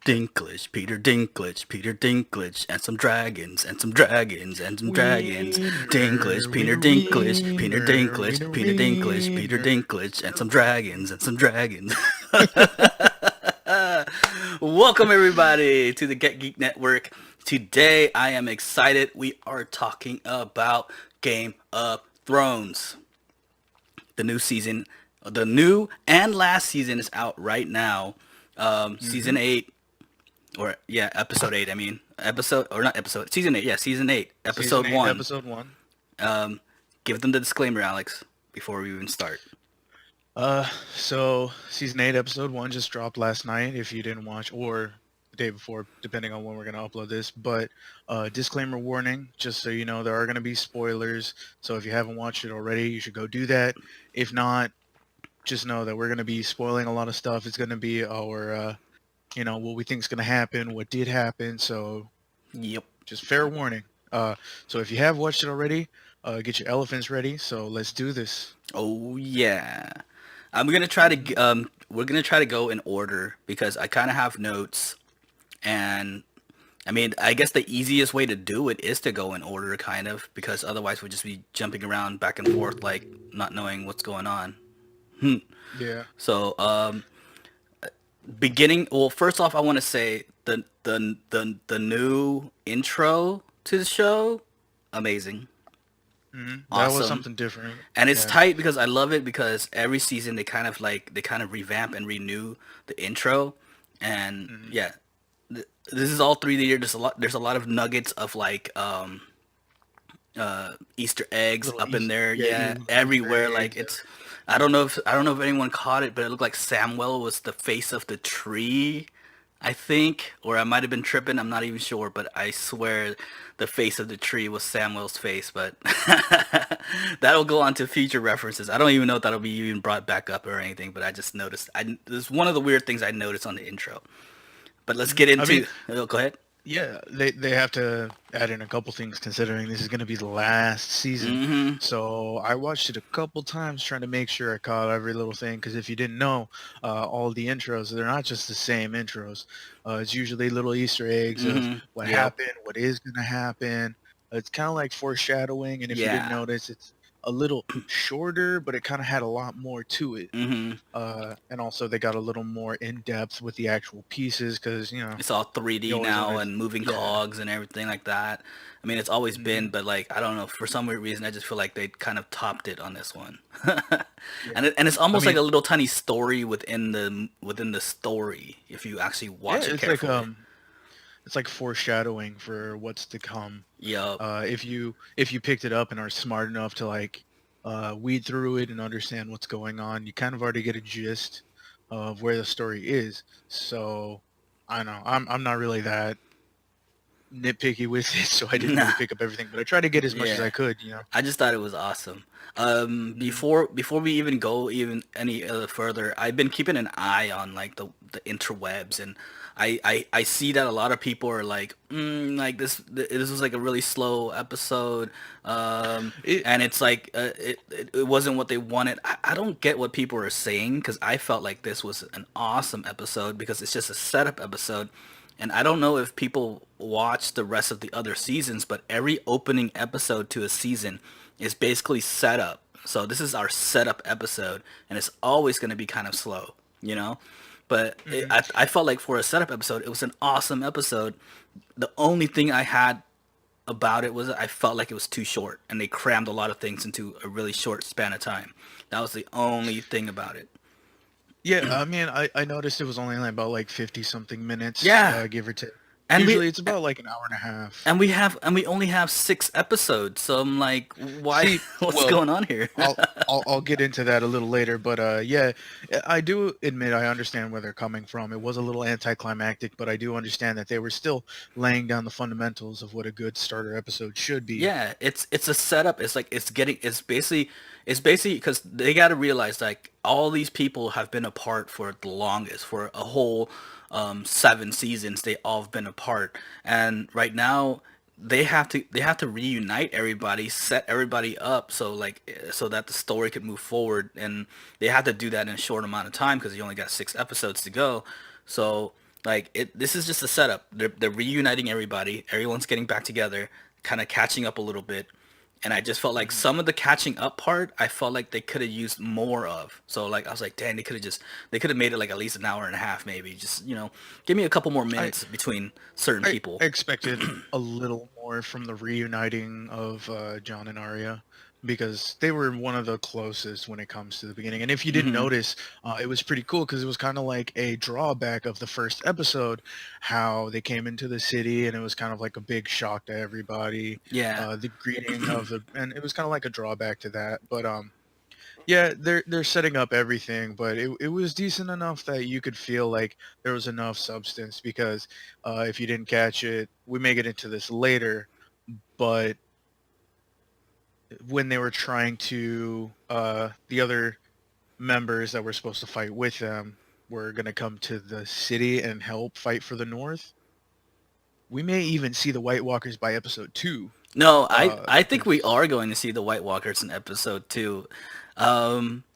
Peter Dinklage, and some dragons, and some dragons, and some dragons. Dinklage, Peter Dinklage, Peter Dinklage, Peter Dinklage, Peter Dinklage, and some dragons, and some dragons. Welcome everybody to the Get Geeked Network. Today I am excited. We are talking about Game of Thrones. The new season, the new and last season is out right now. Season 8, or yeah, episode 8. I mean, episode or not episode, season 8. Yeah, season 8, Season episode 8, 1. Episode 1. Um, Give them the disclaimer, Alex, before we even start. So Season 8, Episode 1 just dropped last night if you didn't watch, or the day before, depending on when we're going to upload this. But disclaimer warning, just so you know, there are going to be spoilers. So if you haven't watched it already, you should go do that. If not, just know that we're going to be spoiling a lot of stuff. It's going to be our, what we think is going to happen, what did happen. So Yep. just fair warning. So if you have watched it already, get your elephants ready. So let's do this. Oh yeah. I'm gonna try to we're gonna try to go in order because I kind of have notes, and I mean I guess the easiest way to do it is to go in order, kind of, because otherwise we'd just be jumping around back and forth like not knowing what's going on. Yeah. So beginning. Well, first off, I want to say the new intro to the show, amazing, That was awesome. something different. And it's Yeah. tight because I love it because every season they kind of revamp and renew the intro, and hmm yeah, this is all 3D. There's a lot of nuggets of like Easter eggs Little up in there. Yeah, Easter everywhere. Like eggs. it's I don't know if anyone caught it, but it looked like Samwell was the face of the tree, I think, or I might have been tripping. I'm not even sure, but I swear the face of the tree was Samwell's face. But that'll go on to future references. I don't even know if that'll be even brought back up or anything. But I just noticed. It's one of the weird things I noticed on the intro. But let's get I mean, into. Oh, go ahead. yeah, they have to add in a couple things considering this is going to be the last season. Mm-hmm. So I watched it a couple times trying to make sure I caught every little thing. Because if you didn't know, all the intros, they're not just the same intros. It's usually little Easter eggs of Mm-hmm. what Yep. happened, what is going to happen. It's kind of like foreshadowing. And if you didn't Yeah. notice, it's a little shorter, but it kind of had a lot more to it. Mm-hmm. And also they got a little more in depth with the actual pieces because It's all you 3D always now understand. and moving Yeah. cogs and everything like that. I mean, it's always been, hmm but like I don't know, for some weird reason, I just feel like they kind of topped it on this one. Yeah. And it's I almost like mean, a little tiny story within the story if you actually yeah, watch it carefully. it's like foreshadowing for what's to come. Yup. If you picked it up and are smart enough to like weed through it and understand what's going on, you kind of already get a gist of where the story is. So I don't know. I'm not really that nitpicky with it, so I didn't really Nah. pick up everything, but I tried to get as much as Yeah. I could. I just thought it was awesome. hmm Before we even go even any further, I've been keeping an eye on like the interwebs, and I see that a lot of people are like, like this was like a really slow episode, It and it's like it wasn't what they wanted. I don't get what people are saying because I felt like this was an awesome episode because it's just a setup episode. And I don't know if people watch the rest of the other seasons, but every opening episode to a season is basically setup. So this is our setup episode, and it's always going to be kind of slow, you know? But mhm. I felt like for a setup episode, it was an awesome episode. The only thing I had about it was I felt like it was too short, and they crammed a lot of things into a really short span of time. That was the only thing about it. Yeah, I mean, I noticed it was only like about like 50 something minutes, Yeah, give or take. and we Usually it's about like an hour and a half. And we only have 6 episodes, so I'm like, why? See, What's well, going on here? I'll get into that a little later, but yeah, I do admit I understand where they're coming from. It was a little anticlimactic, but I do understand that they were still laying down the fundamentals of what a good starter episode should be. Yeah, it's a setup. It's like it's basically because they got to realize like all these people have been apart for the longest, for a whole 7 seasons. They all have been apart, and right now they have to reunite everybody, set everybody up so like so that the story could move forward, and they have to do that in a short amount of time because you only got 6 episodes to go. So Like this is just a setup. They're reuniting everybody. Everyone's getting back together, kind of catching up a little bit. And I just felt like Mhm. some of the catching up part, I felt like they could have used more of. So like I was like, dang, they could have made it like at least an hour and a half, maybe. Just give me a couple more I minutes between certain I people. expected a little more from the reuniting of John and Arya because they were one of the closest when it comes to the beginning. And if you didn't Hmm. notice, it was pretty cool because it was kind of like a drawback of the first episode, how they came into the city and it was kind of like a big shock to everybody. Yeah. The greeting of the and it was kind of like a drawback to that. But yeah, they're setting up everything, but it was decent enough that you could feel like there was enough substance because if you didn't catch it, we may get into this later, but when they were trying to the other members that were supposed to fight with them were going to come to the city and help fight for the North. We may even see the White Walkers by episode 2. No, I think we Because are going to see the White Walkers in episode 2.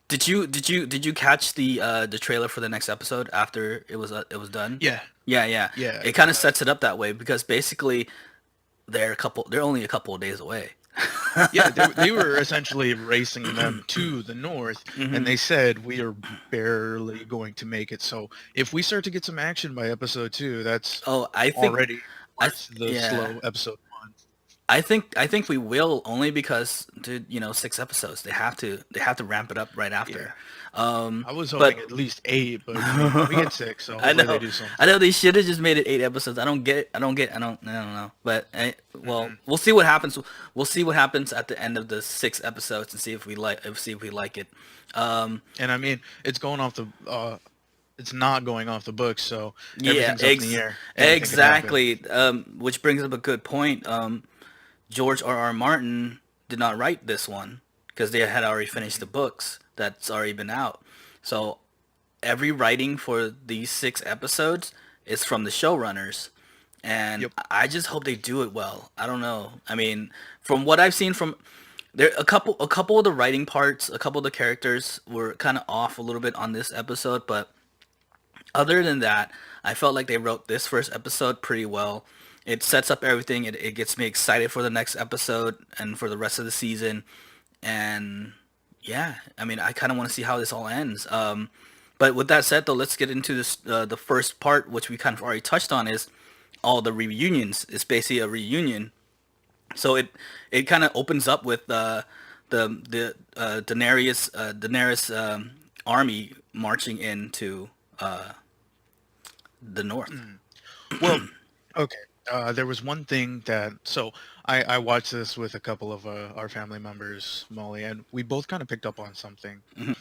Did you catch the trailer for the next episode after it was done? yeah, Yeah, yeah. yeah, It kind of sets it up that way because basically they're only a couple of days away. yeah, they were essentially racing them to the north, and Hmm. they said we are barely going to make it. So if we start to get some action by episode 2, that's Oh, already worth the yeah. slow episode 1. I think we will only because dude, 6 episodes. They have to ramp it up right Yeah, after. I was hoping But at least 8, but I mean we get 6, so I hopefully they know, do something. I know they should have just made it 8 episodes. I don't know. But well, Hmm. we'll see what happens. We'll see what happens at the end of the 6 episodes and see if we like it. Um, And I mean it's going off the it's not going off the books, so yeah, everything's up in the air. Anything could happen. exactly. Which brings up a good point. George R. Martin did not write this one because they had already finished the Hmm. books that's already been out. So every writing for these 6 episodes is from the showrunners, and Yep. I just hope they do it well. I don't know. I mean, from what I've seen from there, a couple of the writing parts, a couple of the characters were kind of off a little bit on this episode, but other than that, I felt like they wrote this first episode pretty well. It sets up everything. It gets me excited for the next episode and for the rest of the season. And yeah, I mean, I kind of want to see how this all ends. But with that said, though, let's get into this. The first part, which we kind of already touched on, is all the reunions. It's basically a reunion. So it kind of opens up with Daenerys army marching into the north. Mhm. Well, okay. There was one thing that I watched this with a couple of our family members, Molly, and we both kind of picked up on something. Mhm.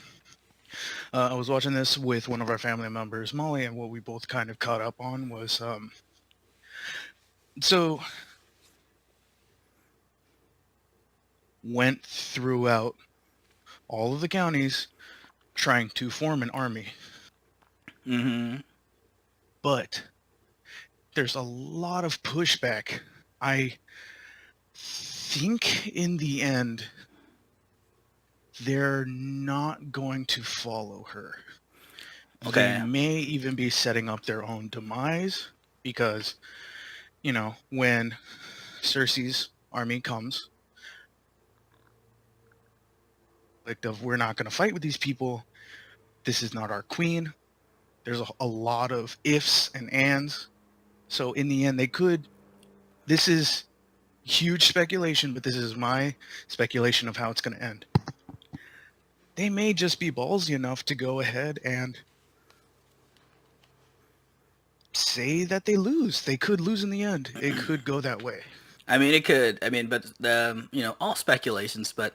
I was watching this with one of our family members, Molly, and what we both kind of caught up on was so went throughout all of the counties trying to form an army, Mhm. but there's a lot of pushback. I think in the end they're not going to follow her. They Okay. may even be setting up their own demise because, when Cersei's army comes, like of we're not going to fight with these people. This is not our queen. There's a lot of ifs and ands. So in the end, they could. This is huge speculation, but this is my speculation of how it's going to end. They may just be ballsy enough to go ahead and say that they lose. They could lose in the end. It could go that way. I mean, it could. I mean, but all speculations. But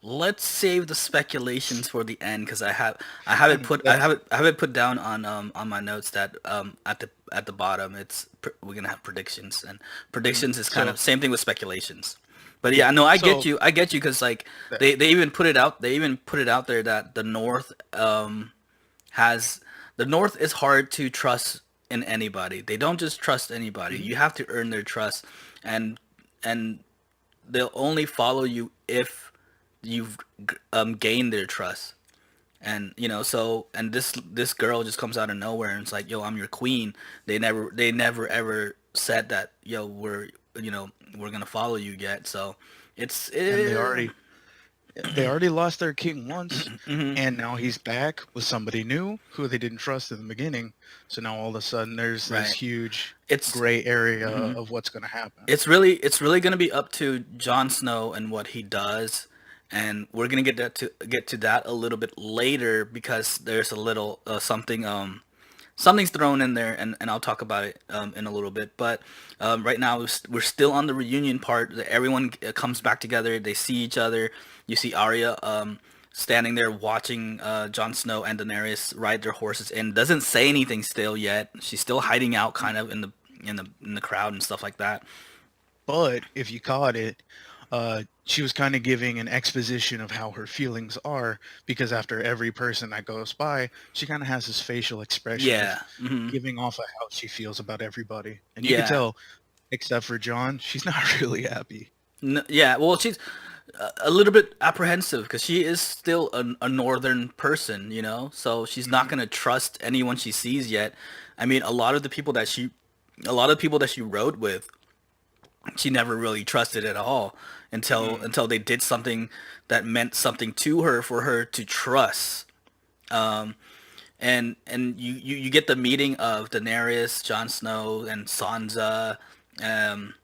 let's save the speculations for the end because I have I it mean, put I that's have it I have it put down on my notes that at the bottom we're gonna have predictions, and predictions is kind so of same thing with speculations. But yeah. yeah, no, So I get you because like that, they even put it out there that has the North is hard to trust in anybody. They don't just trust anybody. mhm. You have to earn their trust, and and they'll only follow you if you've gained their trust. And and this girl just comes out of nowhere and it's like, yo, I'm your queen. They never ever said that, yo, we're gonna follow you yet. So it's And eh, they already lost their king once, mhm, and now he's back with somebody new who they didn't trust in the beginning. So now all of a sudden there's this right. huge It's gray area mhm. of what's going to happen. It's really gonna be up to Jon Snow and what he does, and we're gonna get to that a little bit later because there's a little something's thrown in there, and I'll talk about it in a little bit. But right now we're still on the reunion part. Everyone comes back together. They see each other. You see Arya standing there watching Jon Snow and Daenerys ride their horses in. Doesn't say anything still yet. She's still hiding out, kind of in the crowd and stuff like that. But if you caught it, she was kind of giving an exposition of how her feelings are because after every person that goes by, she kind of has this facial expression of Yeah. giving off of how she feels about everybody. And you could Yeah. tell, except for John, she's not really happy. Yeah. Well, she's a little bit apprehensive because she is still a northern person, so she's not Mhm. gonna trust anyone she sees yet. I mean, a lot of people that she rode with, she never really trusted at all Mm. until they did something that meant something to her for her to trust. Um, and you get the meeting of Daenerys, Jon Snow, and Sansa, um,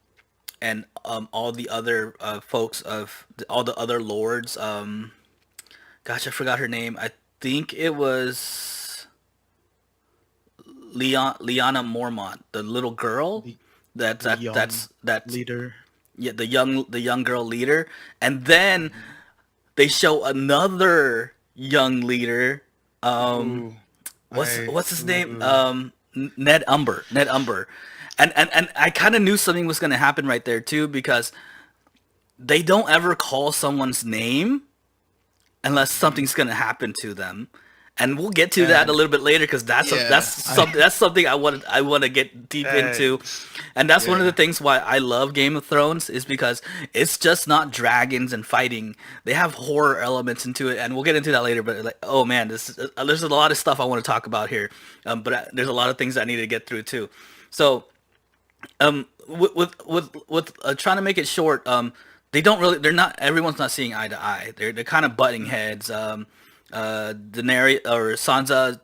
and all the other folks of all the other lords. Gosh, I forgot her name. I think it was Lyanna Mormont, the little girl. The That the that young that's leader. yeah, the young girl leader. And then Mhm. they show another young leader. Um, Ooh, what's his name? ooh. Ned Umber. Ned Umber. And I kind of knew something was going to happen right there too because they don't ever call someone's name unless Mhm. something's gonna happen to them, and we'll get to that a And little bit later because that's a, that's yeah, something that's something I want to get deep into, that's and that's one of the yeah. things why I love Game of Thrones is because it's just not dragons and fighting. They have horror elements into it, and we'll get into that later. But like, oh man, there's a lot of stuff I want to talk about here, but there's a lot of things I need to get through too. So with trying to make it short, they're not everyone's not seeing eye to eye. They're kind of butting Mhm. heads. Daenerys or Sansa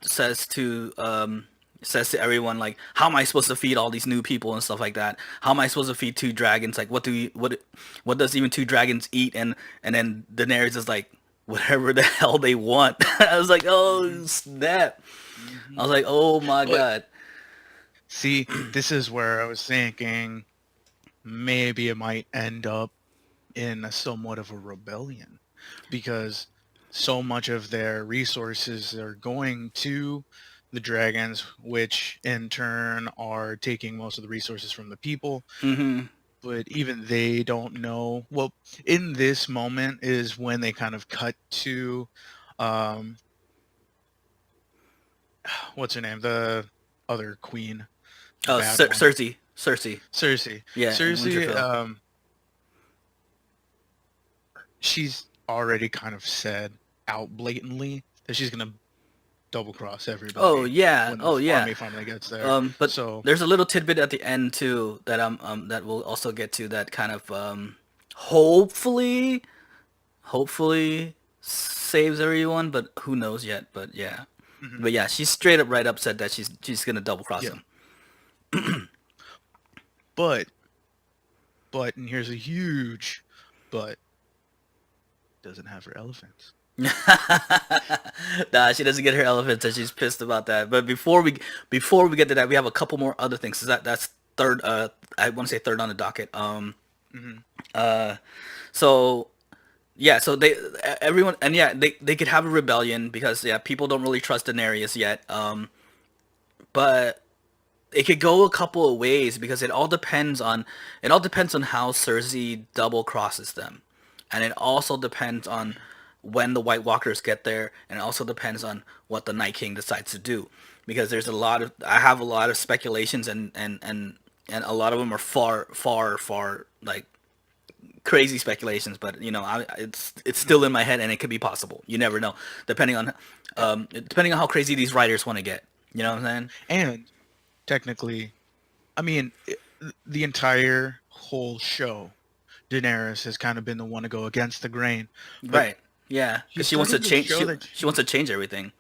says to everyone like, how am I supposed to feed all these new people and stuff like that? How am I supposed to feed two dragons? Like, what does even two dragons eat? And then Daenerys is like, whatever the hell they want. I was like, Mhm. oh snap. I Mhm. was like, oh my But god. see, this is where I was thinking maybe it might end up in a somewhat of a rebellion because so much of their resources are going to the dragons, which in turn are taking most of the resources from the people. Hmm. But even they don't know. Well, in this moment is when they kind of cut to, um, what's her name? The other queen, the Oh, bad one, Cersei. Cersei. Yeah, in Cersei, Winterfell. she's already kind of said out blatantly that she's gonna double cross Oh everybody yeah, when the oh yeah. army finally gets there. But So, there's a little tidbit at the end too that we'll also get to that kind of hopefully saves everyone, but who knows yet? But yeah, mhm, but yeah, she's straight up right up said that she's gonna double cross yeah, him. but and here's a huge but, doesn't have her elephants. Nah, she doesn't get her elephants, and she's pissed about that. But before we get to that, we have a couple more other things. So that's third. I want to say third on the docket. Hmm. So yeah, so everyone, and yeah, they could have a rebellion because yeah, people don't really trust Daenerys yet. But it could go a couple of ways because it all depends on how Cersei double crosses them, and it also depends on when the White Walkers get there, and it also depends on what the Night King decides to do. Because I have a lot of speculations, and a lot of them are far, far, far like crazy speculations, but it's still in my head, and it could be possible. You never know, depending on depending on how crazy these writers want to get. You know what I'm saying? And technically, I mean, the entire whole show, Daenerys has kind of been the one to go against the grain, but Right. Yeah, because she's she wants to starting to change. show She that she wants to change everything.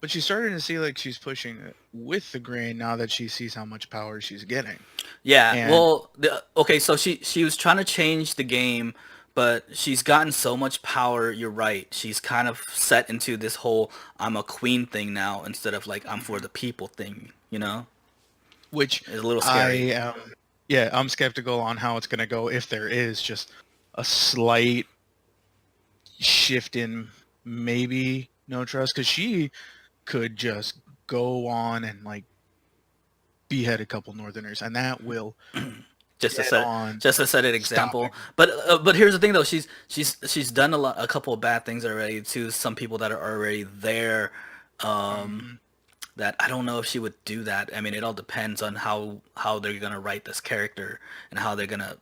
but she's starting to see like she's pushing it with the grain now that she sees how much power she's getting. Yeah. And Well, okay. So she was trying to change the game, but she's gotten so much power. You're right. She's kind of set into this whole "I'm a queen" thing now instead of like "I'm for Mhm. the people" thing. You know, which it's a little I scary. am, yeah, I'm skeptical on how it's going to go if there is just a slight shift in maybe no trust, because she could just go on and like behead a couple Northerners, and that will just to dead set on just to set an stop example. everything. But here's the thing though, she's done a couple of bad things already to some people that are already there. Um, Hmm. that I don't know if she would do that. I mean, it all depends on how they're gonna write this character and how they're gonna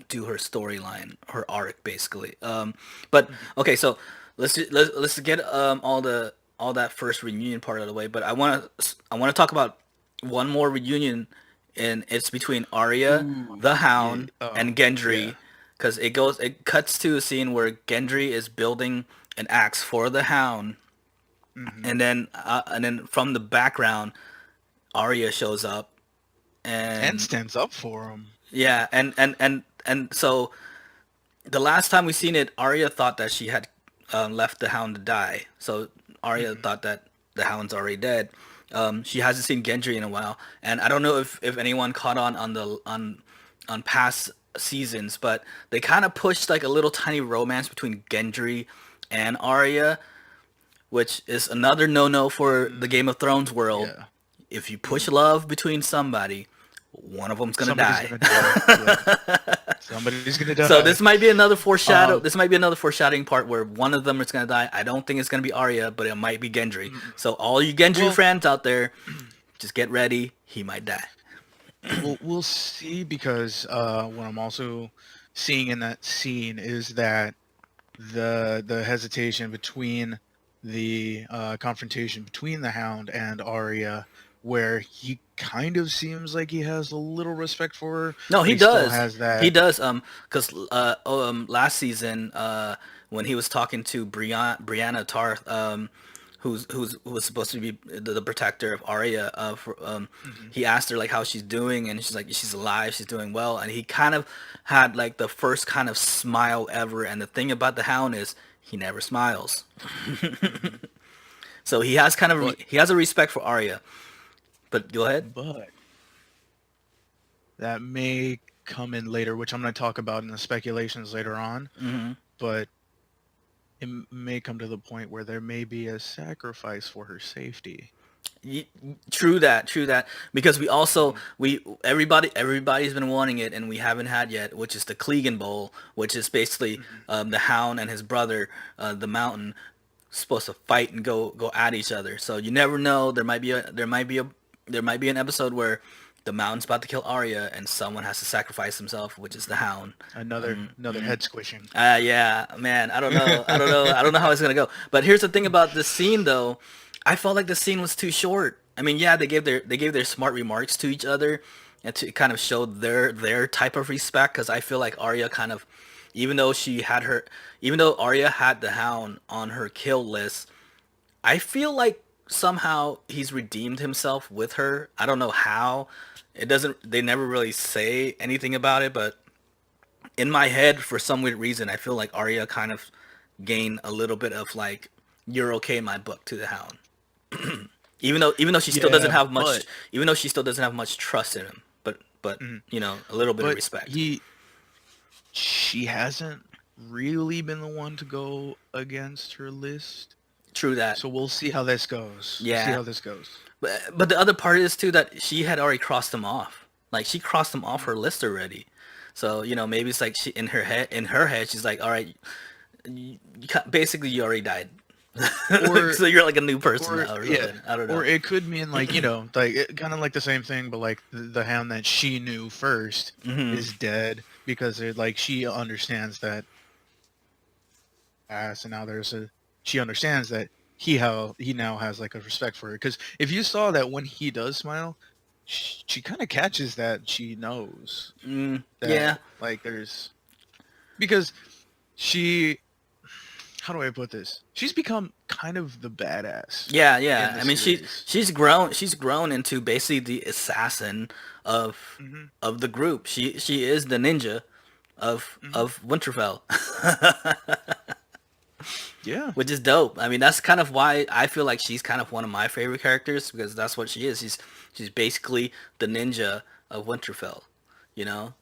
do her storyline, her arc, basically. But Hmm. okay, so let's get all that first reunion part of the way. But I want to talk about one more reunion, and it's between Arya, Ooh, the yeah. Hound, Oh, and Gendry, yeah. because it cuts to a scene where Gendry is building an axe for the Hound, Hmm. and then from the background, Arya shows up, And and stands up for him. yeah, and so the last time we seen it, Arya thought that she had left the Hound to die. So Arya Hmm. thought that the Hound's already dead. She hasn't seen Gendry in a while, and I don't know if anyone caught on past seasons, but they kind of pushed like a little tiny romance between Gendry and Arya, which is another no-no for the Mm, Game of Thrones world. yeah. If you push Hmm. love between somebody, one of them's gonna Somebody's die. gonna die. Yeah. Somebody's gonna So die. this might be another foreshadow. Um, This might be another foreshadowing part where one of them is gonna die. I don't think it's gonna be Arya, but it might be Gendry. mm, So all you Gendry well, fans out there, just get ready. He might die. we'll see, because what I'm also seeing in that scene is that the hesitation between the confrontation between the Hound and Arya, where he kind of seems like he has a little respect for her, No, but he he still does. has He that. does. Because last season, when he was talking to Brianna Tarth, who was supposed to be the protector of Arya, Mhm. he asked her like how she's doing, and she's like she's alive, she's doing well, and he kind of had like the first kind of smile ever. And the thing about the Hound is he never smiles, Mhm. so he has kind of But he has a respect for Arya. But go ahead. but that may come in later, which I'm going to talk about in the speculations later on. Hmm. But it may come to the point where there may be a sacrifice for her safety. Y- True that, true that. Because we also Mhm. we everybody's been wanting it, and we haven't had yet, which is the Clegan Bowl, which is basically Mhm. the Hound and his brother, the Mountain, supposed to fight and go at each other. So you never know. There might be an episode where the Mountain's about to kill Arya, and someone has to sacrifice himself, which is the Mhm. Hound. Another head squishing. Yeah, man. I don't know. I don't know how it's gonna go. But here's the thing about this scene, though. I felt like the scene was too short. I mean, yeah, they gave their smart remarks to each other, and to kind of show their type of respect. Because I feel like Arya kind of, even though she had her, even though Arya had the Hound on her kill list, I feel like somehow he's redeemed himself with her. I don't know how. It doesn't. They never really say anything about it, but in my head, for some weird reason, I feel like Arya kind of gained a little bit of like you're okay in my book to the Hound, even though she still doesn't Yeah, have much, but even though she still doesn't have much trust in him, but mhm. a little bit of but respect. he she hasn't really been the one to go against her list. True that. So we'll see how this goes. We'll see Yeah, how this goes. but the other part is too that she had already crossed him off. Like she crossed him off Mhm. her list already. So maybe it's like she in her head she's like, all right, basically you already died. Or So you're like a new person or now or yeah, something. I don't or know. it could mean like, kind of like the same thing, but like the Hound that she knew first Hmm. is dead. because it, like she understands that ass, and now she understands that he now has like a respect for her. Because if you saw that when he does smile, she kind of catches that she knows that Yeah, like there's because she how do I put this? She's become kind of the badass yeah, in yeah. the I mean, series. she's grown into basically the assassin of Hmm. of the group. She is the ninja Hmm. of Winterfell, Yeah. which is dope. I mean, that's kind of why I feel like she's kind of one of my favorite characters because that's what she is. She's basically the ninja of Winterfell. You know,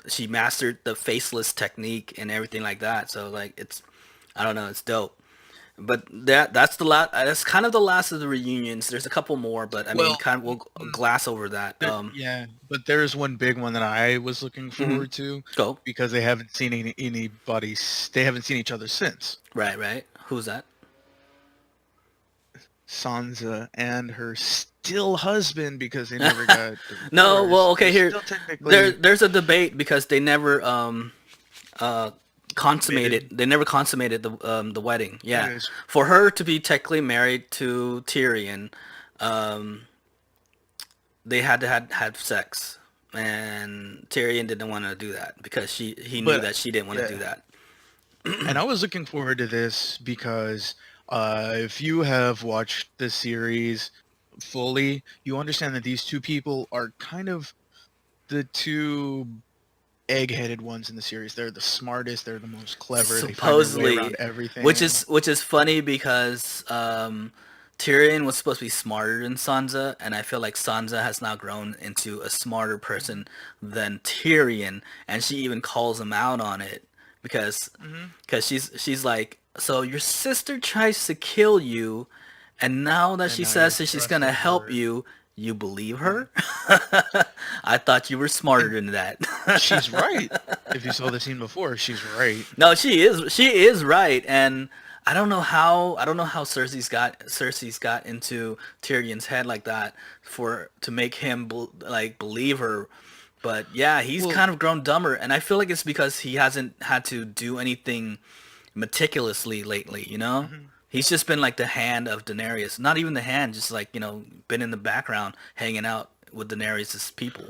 she mastered the faceless technique and everything like that. So like it's I don't know, it's dope. But that's the last. That's kind of the last of the reunions. There's a couple more, but I mean, Well, kind of we'll glass over that. yeah, but there's one big one that I was looking Mhm. forward to Go. because they haven't seen they haven't seen each other since. Right, right. Who's that? Sansa and her still husband, because they never got No, well, divorced. They're okay, here, still technically there's a debate because they never uh consummated. mated. They never consummated the wedding. That Yeah, is, for her to be technically married to Tyrion, um, they had to have sex, and Tyrion didn't want to do that because he knew but that she didn't want to do yeah, that. and I was looking forward to this because if you have watched the series fully, you understand that these two people are kind of the two egg-headed ones in the series. They're the smartest. They're the most clever. They find their way around Supposedly, everything. which is funny because Tyrion was supposed to be smarter than Sansa, and I feel like Sansa has now grown into a smarter person than Tyrion, and she even calls him out on it because Hmm. she's like, so your sister tries to kill you, and now that And she now says you're that she's gonna trusting help her. you, you believe Yeah. her? I thought you were smarter And than that. she's right. If you saw the scene before, she's right. No, she is right, and I don't know how Cersei's got into Tyrion's head like that for to make him like believe her. But yeah, he's Well, kind of grown dumber, and I feel like it's because he hasn't had to do anything meticulously lately. You know, mhm. he's just been like the hand of Daenerys, not even the hand, just like been in the background hanging out with Daenerys' people.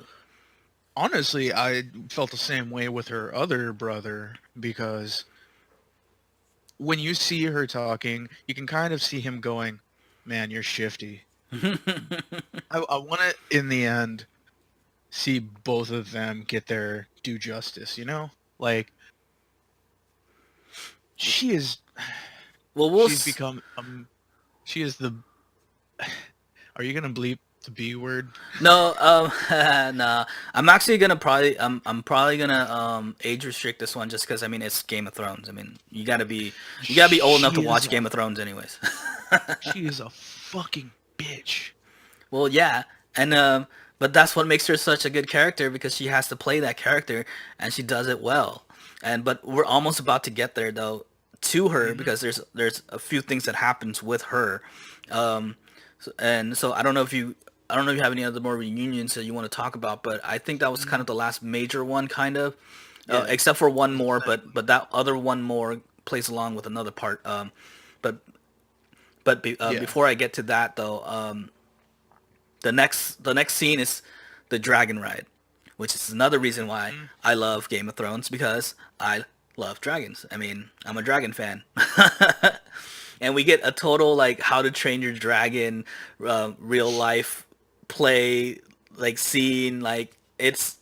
Honestly, I felt the same way with her other brother because when you see her talking, you can kind of see him going, "Man, you're shifty." I want to, in the end, see both of them get their due justice. Like she is, Well, she's become she is the. Are you gonna bleep the B word? No, nah. I'm probably gonna age restrict this one just because I mean it's Game of Thrones. I mean you gotta be old enough to She is watch a Game of Thrones anyways. she is a fucking bitch. Well, yeah, and but that's what makes her such a good character because she has to play that character and she does it well. And but we're almost about to get there though to her Hmm. because there's a few things that happens with her. And so I don't know if you have any other more reunions that you want to talk about, but I think that was kind of the last major one, kind of, Yeah, except for one that's the more. second. But that other one more plays along with another part. But Yeah. before I get to that though, the next scene is the dragon ride, which is another reason why Mm. I love Game of Thrones because I love dragons. I mean, I'm a dragon fan. And we get a total like How to Train Your Dragon real life play like scene like it's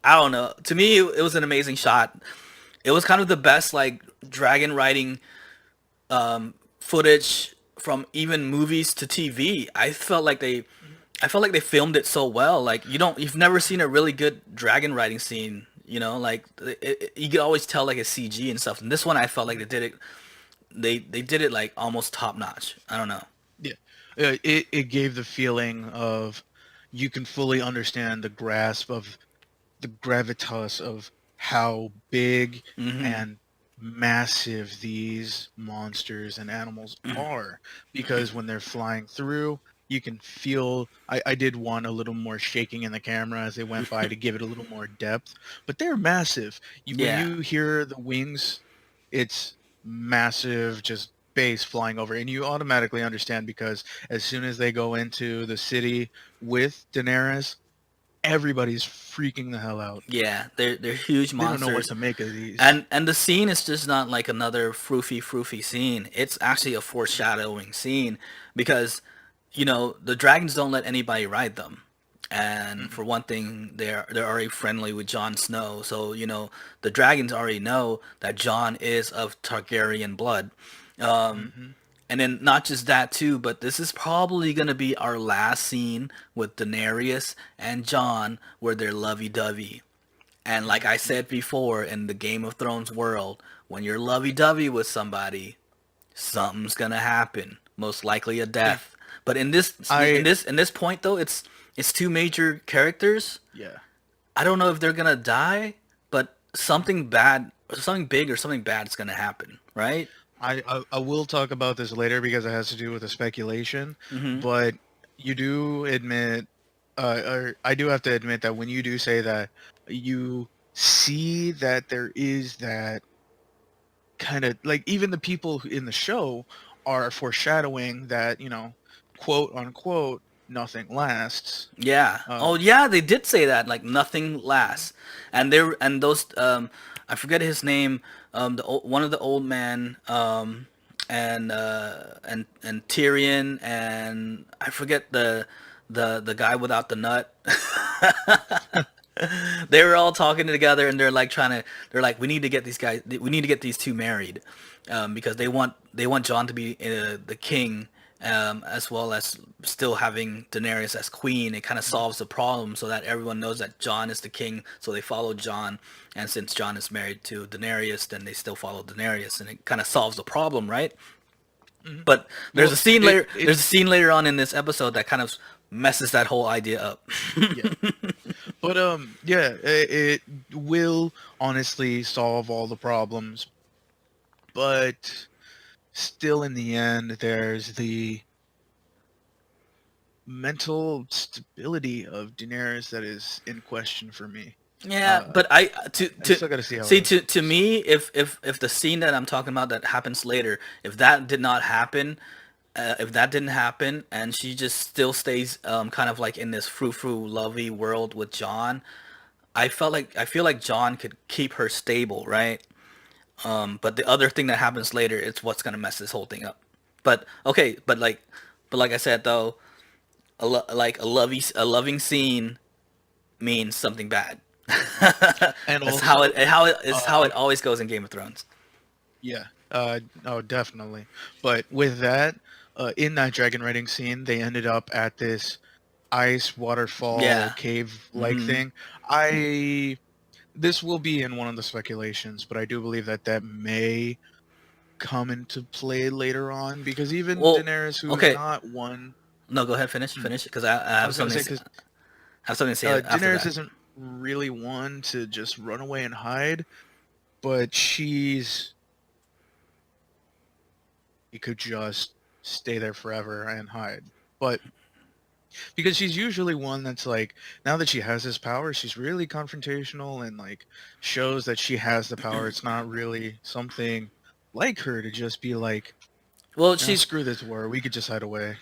I don't know. To me it was an amazing shot. It was kind of the best like dragon riding footage from even movies to TV. I felt like they filmed it so well. Like you've never seen a really good dragon riding scene. You know, like you could always tell like a CG and stuff. And this one, I felt like Mhm. they did it like almost top notch. I don't know. Yeah. It gave the feeling of you can fully understand the grasp of the gravitas of how big Hmm. and massive these monsters and animals are, because when they're flying through, you can feel. I did want a little more shaking in the camera as they went by to give it a little more depth, but they're massive. When Yeah. you hear the wings, it's massive, just bass flying over, and you automatically understand because as soon as they go into the city with Daenerys, everybody's freaking the hell out. Yeah, they're huge They don't know what monsters. to make of these. And the scene is just not like another froofy scene. It's actually a foreshadowing scene because the dragons don't let anybody ride them. And Hmm. for one thing, they're already friendly with Jon Snow, so the dragons already know that Jon is of Targaryen blood. Hmm. And then not just that too, but this is probably gonna be our last scene with Daenerys and Jon where they're lovey-dovey. And like I Hmm. said before, in the Game of Thrones world, when you're lovey-dovey with somebody, something's gonna happen. Most likely a If death. But in this in I this in this point though, it's two major characters. Yeah. I don't know if they're gonna die, but something bad, something big or something bad is gonna happen, right? I will talk about this later because it has to do with the speculation, Mm-hmm. but you do admit, or I do have to admit that when you do say that, you see that there is that kind of like even the people in the show are foreshadowing that, quote unquote, nothing lasts. Yeah. Oh Um, yeah, they did say that like nothing lasts, and those I forget his name, one of the old man, and Tyrion, and I forget the guy without the nut. They were all talking together, and they're like, we need to get these guys, we need to get these two married, because they want John to be the king, as well as still having Daenerys as queen. It kind of solves the problem so that everyone knows that John is the king, so they follow John. And since John is married to Daenerys, then they still follow Daenerys, and it kind of solves the problem, right? mhm. But there's Well, a scene it later. it There's a scene later on in this episode that kind of messes that whole idea up. yeah. But yeah, it will honestly solve all the problems, but still in the end there's the mental stability of Daenerys that is in question for me. Yeah, Uh, but I still got to see how see, it to goes. me, if the scene that I'm talking about that happens later, if that did not happen, if that didn't happen, and she just still stays kind of like in this frou-frou lovey world with John, I feel like John could keep her stable, right? But the other thing that happens later is what's gonna mess this whole thing up. But okay, but like I said though, like a loving scene means something bad. And That's how also, it uh, always goes in Game of Thrones. yeah, oh, definitely. But with that, in that dragon riding scene, they ended up at this ice waterfall Yeah. cave like Hmm. thing. I This will be in one of the speculations, but I do believe that that may come into play later on because even Well, Daenerys, who's okay. not one, No, go ahead. hmm, Finish, because I I have was gonna something. say because I have something to say after Daenerys that. isn't really one to just run away and hide, but she could just stay there forever and hide. But because she's usually one that's like, now that she has this power, she's really confrontational and like shows that she has the power. It's not really something like her to just be like, Well, screw this war, we could just hide away.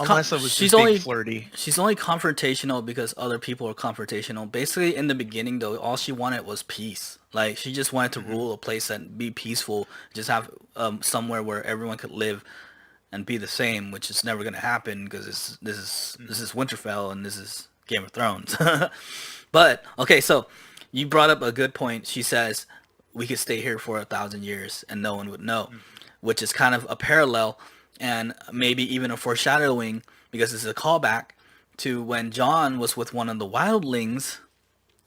Unless I was she's just being only flirty. confrontational because other people are confrontational. Basically, in the beginning, though, all she wanted was peace. Like she just wanted to Hmm. rule a place and be peaceful, just have somewhere where everyone could live and be the same, which is never gonna happen because this Hmm. is Winterfell and this is Game of Thrones. But okay, so you brought up a good point. She says we could stay here for 1,000 years and no one would know, Hmm. which is kind of a parallel and maybe even a foreshadowing because it's a callback to when John was with one of the wildlings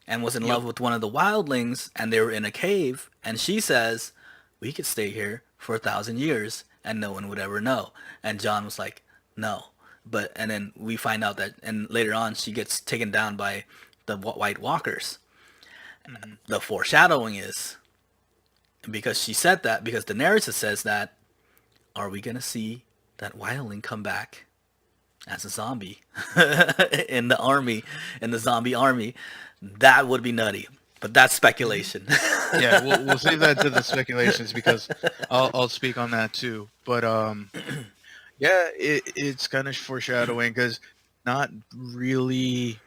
and was in Yep. love with one of the wildlings and they were in a cave and she says we could stay here for 1,000 years and no one would ever know, and John was like no, but and then we find out that and later on she gets taken down by the white walkers. Hmm. The foreshadowing is because she said that, because Daenerys says that, are we gonna see that wildling come back as a zombie in the army, in the zombie army. That would be nutty. But that's Hmm. speculation. Yeah, we'll save that to the speculations because I'll speak on that too. But yeah, it's kind of foreshadowing because not really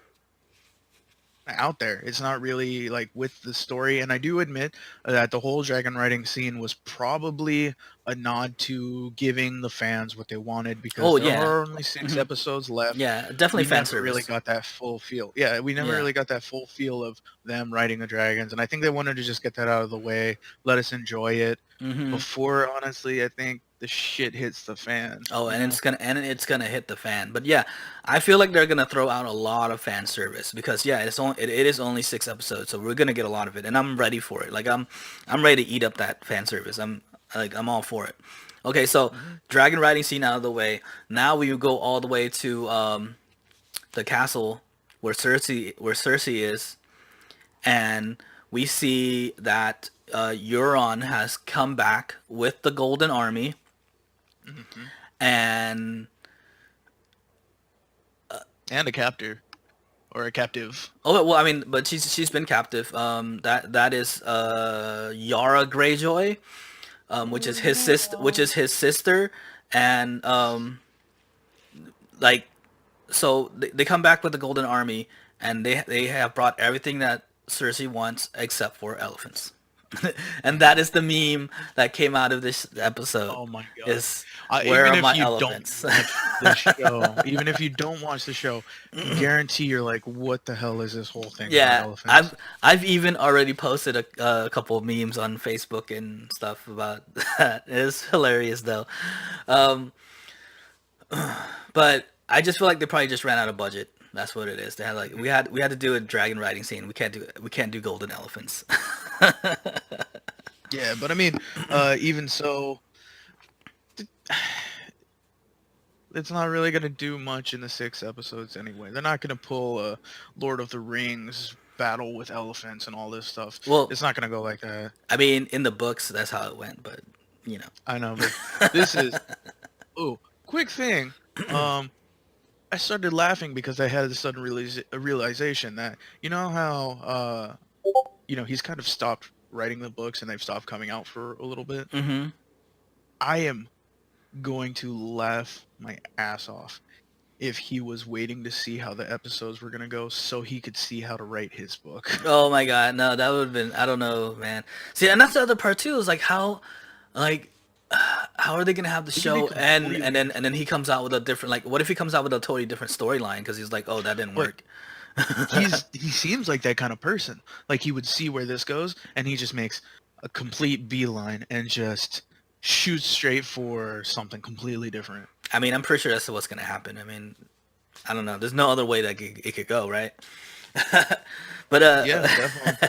out there. It's not really like with the story. And I do admit that the whole dragon riding scene was probably a nod to giving the fans what they wanted because Oh there yeah. are only six Hmm. episodes left. Yeah, definitely We fan never really service. got that full feel. Yeah, we never Yeah. really got that full feel of them riding the dragons. And I think they wanted to just get that out of the way, let us enjoy it Hmm. before, honestly, I think the shit hits the fan, Oh, you and know? it's gonna hit the fan. But yeah, I feel like they're gonna throw out a lot of fan service because yeah, it is only 6 episodes, so we're gonna get a lot of it, and I'm ready for it. Like I'm ready to eat up that fan service. I'm all for it. Okay, so Hmm. dragon riding scene out of the way. Now we go all the way to the castle where Cersei is, and we see that Euron has come back with the Golden Army, Hmm. and And a captor or a captive. oh well, I mean, but she's been captive. That is Yara Greyjoy, which is his sister, and like so they come back with the Golden Army, and they have brought everything that Cersei wants except for elephants. And that is the meme that came out of this episode. Oh my god. Is where Even are if my you don't elephants? watch the show, even if you don't watch the show, guarantee you're like, what the hell is this whole thing about Yeah, elephants? I've even already posted a couple of memes on Facebook and stuff about that. It's hilarious though. Um, but I just feel like they probably just ran out of budget. That's what it is. They had like Mhm. we had to do a dragon riding scene. We can't do golden elephants. Yeah, but I mean, even so, it's not really gonna do much in the 6 episodes anyway. They're not gonna pull a Lord of the Rings battle with elephants and all this stuff. Well, It's not gonna go like that. I mean, in the books, that's how it went. But you know, I know, but this is oh, quick thing. Um, I started laughing because I had a sudden realization that you know how he's kind of stopped writing the books and they've stopped coming out for a little bit. hmm I am going to laugh my ass off if he was waiting to see how the episodes were going to go so he could see how to write his book. oh my god, no, that would have been I don't know, man. See, and that's the other part too. Is like like how are they gonna have the It could be show and and completely then and then different. he comes out with a different like what if he comes out with a totally different storyline because he's like, oh, that didn't But work. he seems like that kind of person. Like he would see where this goes and he just makes a complete beeline and just shoots straight for something completely different. I mean, I'm pretty sure that's what's gonna happen. I mean, I don't know. There's no other way that it could go, right? But Yeah, definitely.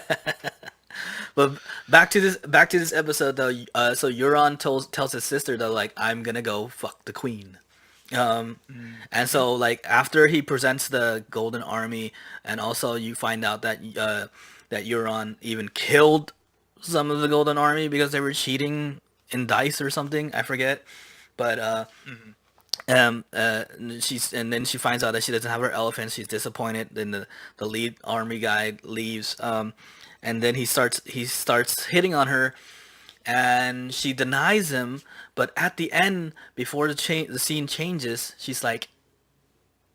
but back to this episode though. So Euron tells his sister though, like, I'm gonna go fuck the queen. Um, and Mhm. so like after he presents the Golden Army, and also you find out that Euron even killed some of the Golden Army because they were cheating in dice or something. I forget. But Mhm. and then she finds out that she doesn't have her elephant. She's disappointed. Then the lead army guy leaves. And then he starts hitting on her, and she denies him. But at the end, before the scene changes, she's like,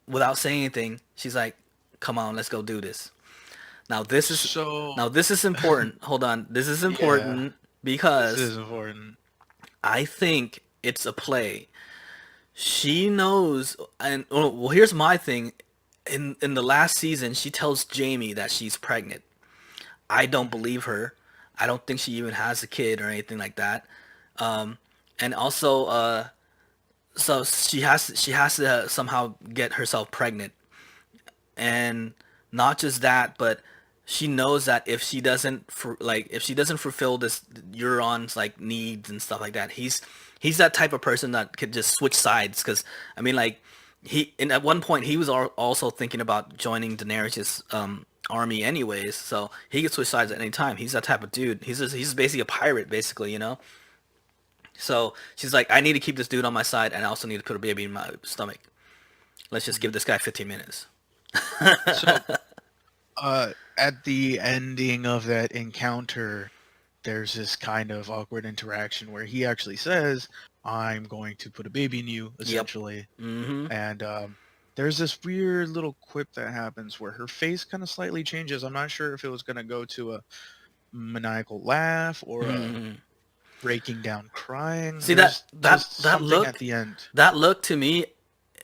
without saying anything, she's like, "Come on, let's go do this." Now this is So, now this is important. Hold on, this is yeah, important this because is important. I think it's a play. She knows, and oh, well, here's my thing. In the last season, she tells Jamie that she's pregnant. I don't Mhm. believe her. I don't think she even has a kid or anything like that. And also, so she has to somehow get herself pregnant, and not just that, but she knows that if she doesn't fulfill this Euron's like needs and stuff like that, he's that type of person that could just switch sides. Because I mean, like at one point he was also thinking about joining Daenerys' army anyways, so he could switch sides at any time. He's that type of dude. He's basically a pirate, basically, you know. So she's like, I need to keep this dude on my side, and I also need to put a baby in my stomach. Let's just give Mhm. this guy 15 minutes. So, at the ending of that encounter, there's this kind of awkward interaction where he actually says, "I'm going to put a baby in you," Yep. essentially. Mm-hmm. And there's this weird little quip that happens where her face kind of slightly changes. I'm not sure if it was going to go to a maniacal laugh or a Mm-hmm. breaking down crying. See that There's that just that something at look, the end. that look to me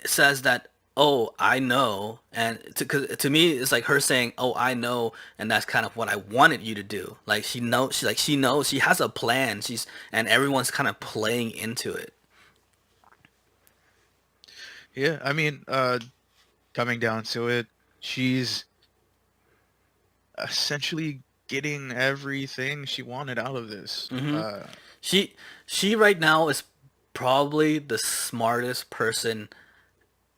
says that, oh, I know, and to me it's like her saying, oh, I know, and that's kind of what I wanted you to do. Like she knows she has a plan. And everyone's kind of playing into it. Yeah, I mean, coming down to it, she's essentially getting everything she wanted out of this. Hmm. She she right now is probably the smartest person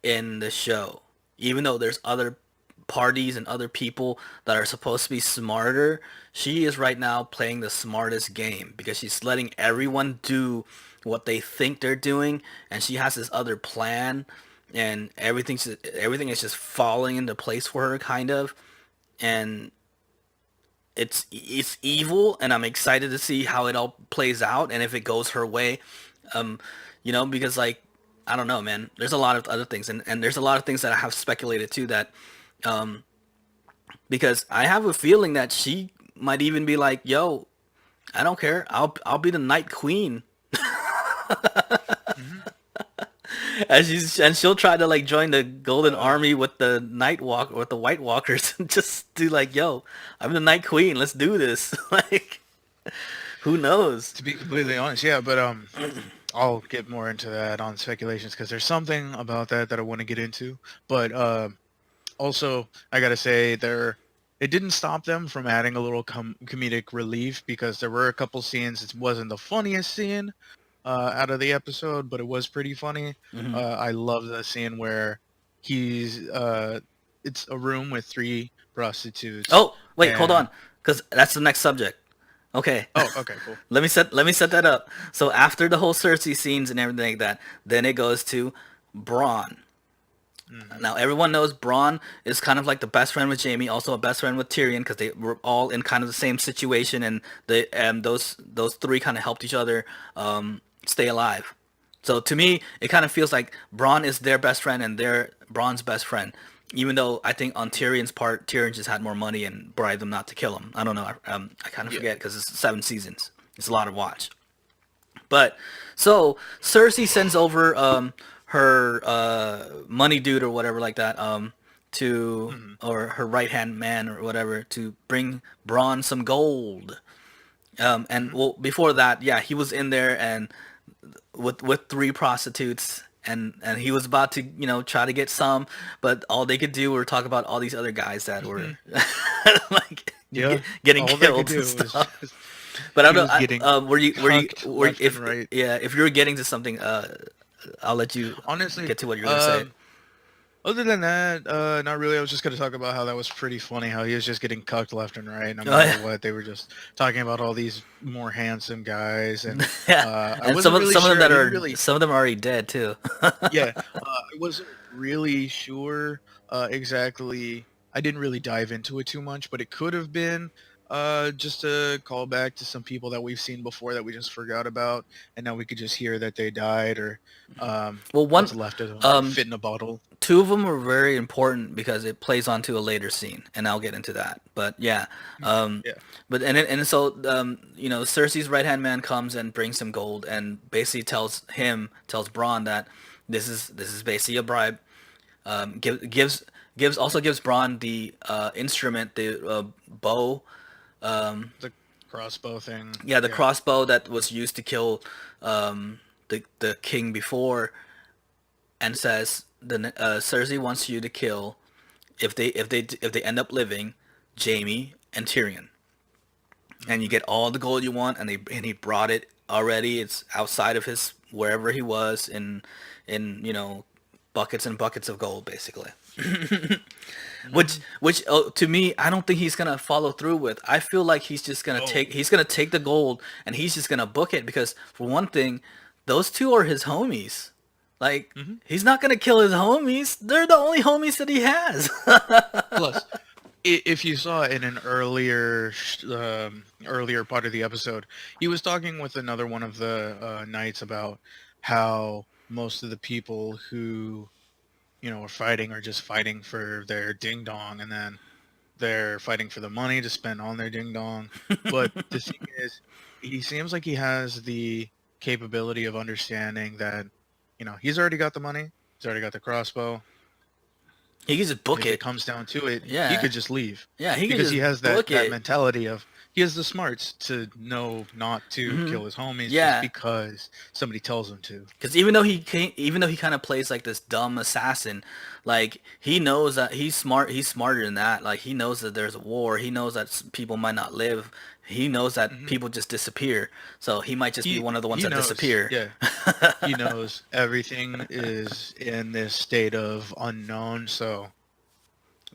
in the show, even though there's other parties and other people that are supposed to be smarter. She is right now playing the smartest game because she's letting everyone do what they think they're doing, and she has this other plan, and everything is just falling into place for her, kind of. And it's evil, and I'm excited to see how it all plays out and if it goes her way. Um, because like, I don't know, man. There's a lot of other things, and there's a lot of things that I have speculated too, that because I have a feeling that she might even be like, "Yo, I don't care. I'll be the Night Queen," Hmm. and she'll try to like join the Golden Uh, Army with the with the White Walkers, and just do like, "Yo, I'm the Night Queen. Let's do this." Like, who knows? to be completely honest, yeah, but I'll get more into that on speculations because there's something about that that I want to get into. But also, I gotta say, it didn't stop them from adding a little comedic relief because there were a couple scenes. It wasn't the funniest scene out of the episode, but it was pretty funny. Hmm. I love the scene where he's it's a room with three prostitutes, Oh, wait, hold and on, because that's the next subject. Okay. oh, okay, cool. Let me set that up. So after the whole Cersei scenes and everything like that, then it goes to Braun. Hmm. Now everyone knows Braun is kind of like the best friend with Jaime, also a best friend with Tyrion, because they were all in kind of the same situation, and those three kind of helped each other stay alive. So to me, it kind of feels like Braun is their best friend and they're Braun's best friend. Even though I think on Tyrion's part, Tyrion just had more money and bribed them not to kill him. I don't know. I kind of Yeah. forget because it's 7 seasons. It's a lot to watch. But so Cersei sends over her money dude or whatever like that to Hmm. or her right hand man or whatever to bring Braun some gold. And Hmm. well, before that, yeah, he was in there and with three prostitutes. And he was about to try to get some, but all they could do were talk about all these other guys that were like Yeah. getting All they could killed and do was stuff. just But I he don't know. was getting cucked left and If right. yeah, if you were getting to something, I'll let you Honestly, get to what you're gonna say. other than that, not really. I was just going to talk about how that was pretty funny, how he was just getting cucked left and right, no Oh matter yeah, what. They were just talking about all these more handsome guys, and yeah. I And wasn't really some of them sure. I that didn't are really, some of them are already dead too. yeah, I wasn't really sure exactly. I didn't really dive into it too much, but it could have been just a callback to some people that we've seen before that we just forgot about, and now we could just hear that they died or Well, what's left of them might um, fit in a bottle. two of them were very important because it plays onto a later scene, and I'll get into that. But yeah, Okay, um, yeah. and so Cersei's right hand man comes and brings him gold, and basically tells Braun that this is basically a bribe. Gives Braun the instrument, the bow. The crossbow thing. Yeah, the Yeah. crossbow that was used to kill the king before, and says the Cersei wants you to kill if they end up living, Jaime and Tyrion, and you Hmm. get all the gold you want, and he brought it already. It's outside of his wherever he was in buckets and buckets of gold basically. Which Hmm. to me, I don't think he's gonna follow through with. I feel like Oh, he's gonna take the gold and he's just gonna book it because for one thing, those two are his homies. Like, Hmm. he's not gonna kill his homies. They're the only homies that he has. Plus, if you saw in an earlier part of the episode, he was talking with another one of the knights about how most of the people who are fighting are just fighting for their ding dong, and then they're fighting for the money to spend on their ding dong. But the thing is, he seems like he has the capability of understanding that he's already got the money, he's already got the crossbow. He can just book If it it. comes down to it, he Yeah, could just leave yeah, he can because he just has that book that it. mentality of he has the smarts to know not to Hmm. kill his homies just Yeah, because somebody tells him to. because even though he kind of plays like this dumb assassin, like he knows that he's smart. He's smarter than that. Like he knows that there's a war. He knows that people might not live. He knows that Hmm. people just disappear. So he might just be He one of the ones he that knows, disappear. yeah, he knows everything is in this state of unknown. So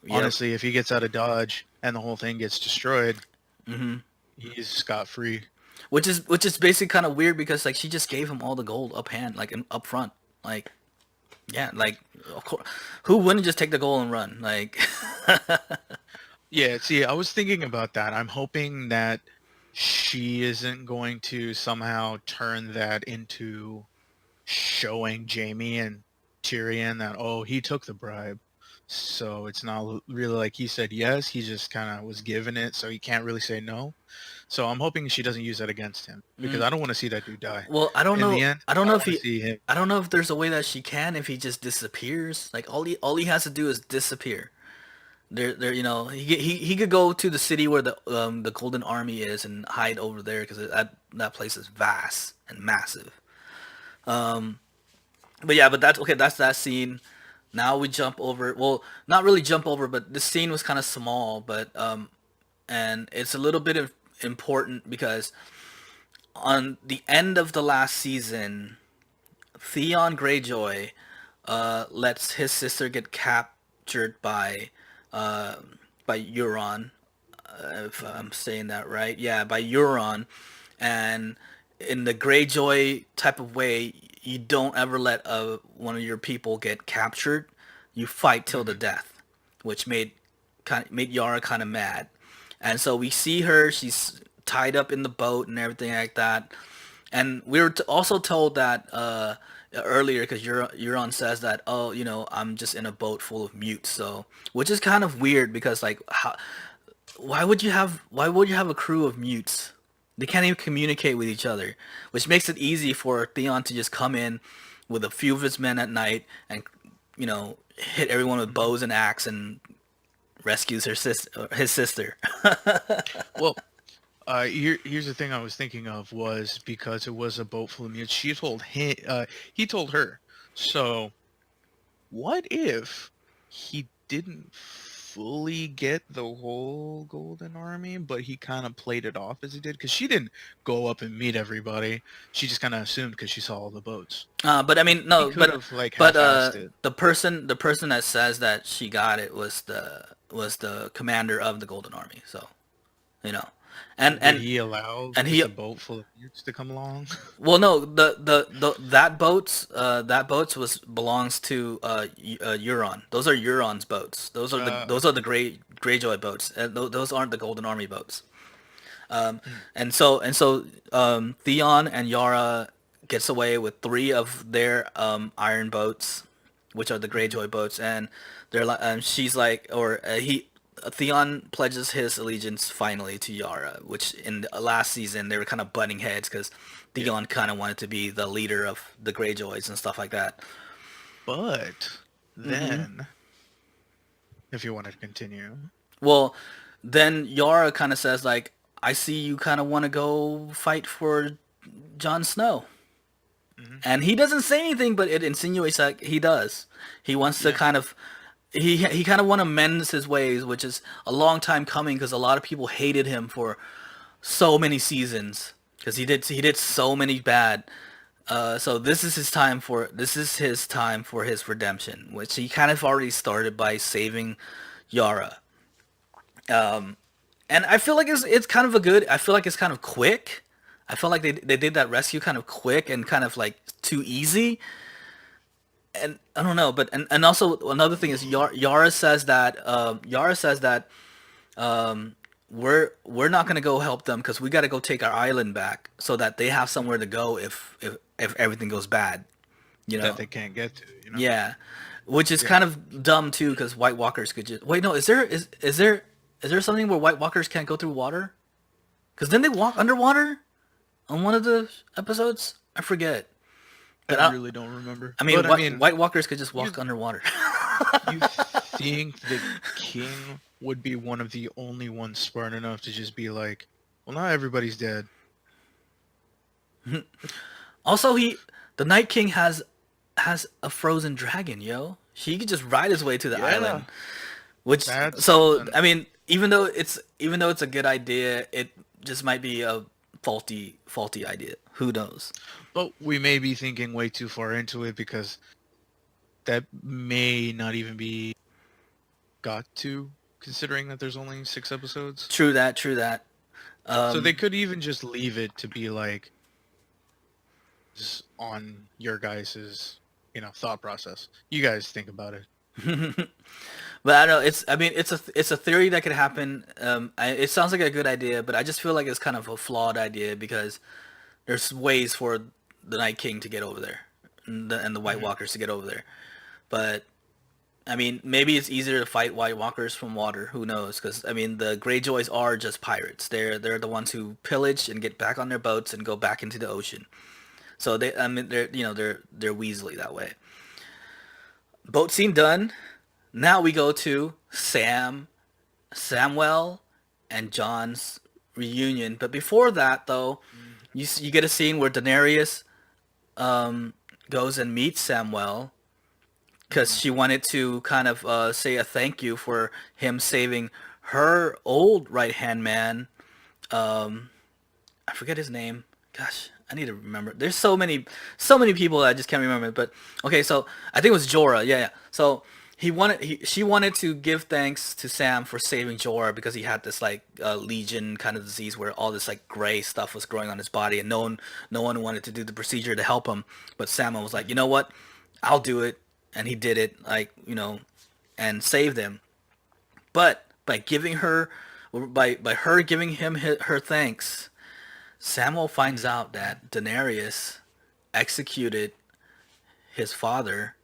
Yep. honestly, if he gets out of Dodge and the whole thing gets destroyed, Hmm. he's scot free. Which is basically kind of weird because like she just gave him all the gold up hand, like up front. Like yeah, like of course, who wouldn't just take the gold and run? Like Yeah, see, I was thinking about that. I'm hoping that she isn't going to somehow turn that into showing Jamie and Tyrion that, oh, he took the bribe. So it's not really like he said yes, he just kind of was given it, so he can't really say no. So I'm hoping she doesn't use that against him because mm, I don't want to see that dude die. well, I don't In the know. end, I don't I know don't if want to he. see him. I don't know if there's a way that she can if he just disappears. Like all he has to do is disappear. There, he could go to the city where the Golden Army is and hide over there because that place is vast and massive. But yeah, but that's okay. That's that scene. Now we jump over. Well, not really jump over, but the scene was kind of small, but and it's a little bit of important because on the end of the last season, Theon Greyjoy lets his sister get captured uh, by Euron, if Mhm. I'm saying that right. Yeah, by Euron, and in the Greyjoy type of way, you don't ever let one of your people get captured. You fight till the Mhm. death, which made Yara kind of mad. And so we see her; she's tied up in the boat and everything like that. And we were also told that earlier because Euron says that, oh, I'm just in a boat full of mutes. So, which is kind of weird because like why would you have a crew of mutes? They can't even communicate with each other, which makes it easy for Theon to just come in with a few of his men at night and hit everyone with Mhm. bows and axe and rescues his sister. Well, here's the thing I was thinking of was because it was a boat full of mutes. She told him, he told her. So what if he didn't fully get the whole Golden Army, but he kind of played it off as he did? Because she didn't go up and meet everybody. She just kind of assumed because she saw all the boats. But I mean, He no, could but have like but half-assed it. the person that says that she got it was the commander of the Golden Army. So you know, and Did and he allow and he just a boat full of mutes to come along? well no the that boats was belongs to Euron. Those are Euron's boats. Those are the those are Okay. the Greyjoy boats. Those aren't the Golden Army boats. Mm. And so Theon and Yara gets away with three of their iron boats, which are the Mhm. Greyjoy boats, and they're like, she's like, or Theon pledges his allegiance finally to Yara, which in the last season they were kind of butting heads because Yeah. Theon kind of wanted to be the leader of the Greyjoys and stuff like that. But Hmm. then, if you want to continue, Well, then Yara kind of says like, I see you kind of want to go fight for Jon Snow. hmm And he doesn't say anything, but it insinuates that he does. He wants to yeah, kind of he kind of want to mend his ways, which is a long time coming because a lot of people hated him for so many seasons because he did so many bad. So this is his time for his redemption, which he kind of already started by saving Yara. And I feel like it's kind of a good. I feel like it's kind of quick. I feel like they did that rescue kind of quick and kind of like too easy. and I don't know, but and also another thing is Yara says that um, we're not gonna go help them because we got to go take our island back so that they have somewhere to go if everything goes bad, you that know? they can't get to, you know? Yeah, which is Yeah. kind of dumb too because White Walkers could just wait. No, is there something where White Walkers can't go through water? Because then they walk underwater on one of the episodes. I forget, I but really don't remember. I mean, But I mean, White Walkers could just you walk underwater. you think the king would be one of the only ones smart enough to just be like, well, not everybody's dead. Also, the Night King has a frozen dragon, yo. He could just ride his way to the Yeah, island. Which that's so something. I mean, even though it's a good idea, it just might be a faulty idea. Who knows? But we may be thinking way too far into it because that may not even be got to, considering that there's only 6 episodes. True that. True that. So they could even just leave it to be like just on your guys's, thought process. You guys think about it. But I don't know. It's a theory that could happen. It sounds like a good idea, but I just feel like it's kind of a flawed idea because there's ways for the Night King to get over there, and the White Mhm. Walkers to get over there. But I mean, maybe it's easier to fight White Walkers from water. Who knows? Because I mean, the Greyjoys are just pirates. They're the ones who pillage and get back on their boats and go back into the ocean. So I mean, they're Weasley that way. Boat scene done. Now we go to Samwell, and John's reunion. But before that, though, you get a scene where Daenerys goes and meets Samwell because Mhm. she wanted to kind of say a thank you for him saving her old right hand man. Um, I forget his name. Gosh, I need to remember. There's so many people that I just can't remember. But okay, so I think it was Jorah. Yeah, yeah. So she wanted to give thanks to Sam for saving Jorah because he had this like legion kind of disease where all this like gray stuff was growing on his body, and no one wanted to do the procedure to help him. But Sam was like, you know what, I'll do it, and he did it. Like and saved him. But by her giving him her thanks, Samuel finds Mhm. out that Daenerys executed his father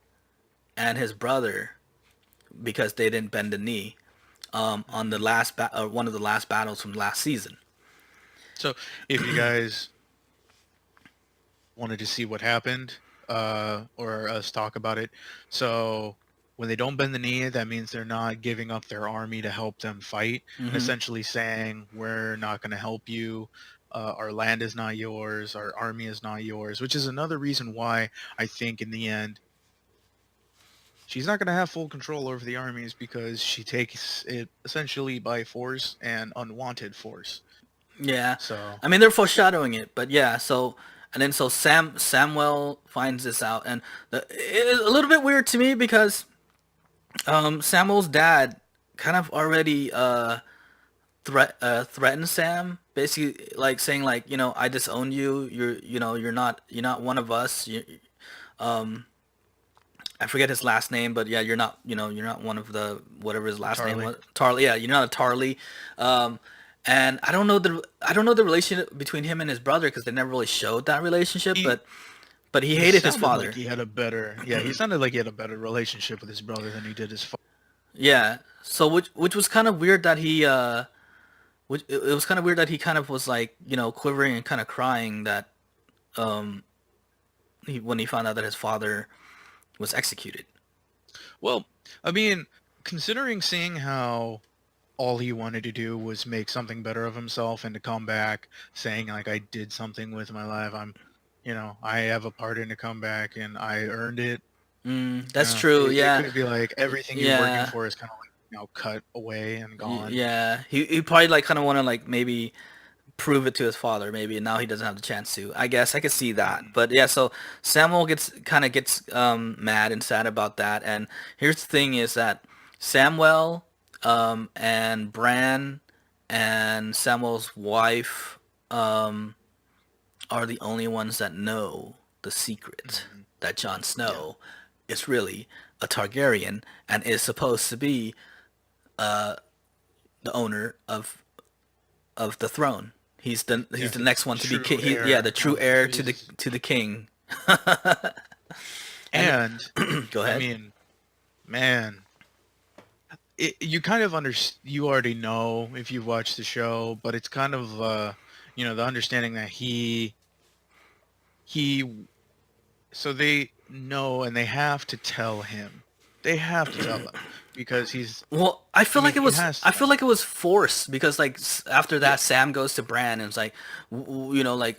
and his brother because they didn't bend the knee on the Mhm. one of the last battles from last season. So if you guys wanted to see what happened, or us talk about it, so when they don't bend the knee, that means they're not giving up their army to help them fight, and Hmm. essentially saying, "We're not going to help you. Our land is not yours. Our army is not yours." Which is another reason why I think in the end she's not going to have full control over the armies because she takes it essentially by force and unwanted force. Yeah, So, I mean they're foreshadowing it, but yeah. So and then so Samuel finds this out, and it's a little bit weird to me because Samuel's dad kind of already threatened Sam, basically like saying like I disown you. You're not one of us. I forget his last name, but yeah, you're not one of the whatever his last name Tarly. was. Tarly, yeah, you're not a Tarly. Um, and I don't know the relationship between him and his brother because they never really showed that relationship. He But he he hated his sounded like father. he had a better, yeah, he sounded like he had a better relationship with his brother than he did his father. Yeah. So which was kind of weird that he which it was kind of weird that he kind of was like quivering and kind of crying that um when he found out that his father was executed. Well, I mean, considering seeing how all he wanted to do was make something better of himself and to come back saying like I did something with my life. I have a pardon to come back and I earned it. That's true. It Yeah. could be like everything you're working Yeah. for is kind of like cut away and gone. Yeah, he probably like kind of want to like maybe prove it to his father maybe, and now he doesn't have the chance to. I guess I could see that. Mhm. But yeah, so Samuel gets mad and sad about that. And here's the thing is that Samuel and Bran and Samuel's wife um are the only ones that know the secret Mhm. that Jon Yeah. Snow is really a Targaryen and is supposed to be the owner of the throne. He's Yeah, the he's next the one to be king. true Yeah, heir the true of the heir beast. to the king. And And go I ahead. mean, man, you kind of you already know if you've watched the show, but it's kind of the understanding that he so they know and they have to tell him. They have to tell him because Well, I mean, he has I to feel know. like it was forced because like after Yeah. that Sam goes to Bran and it's like you know like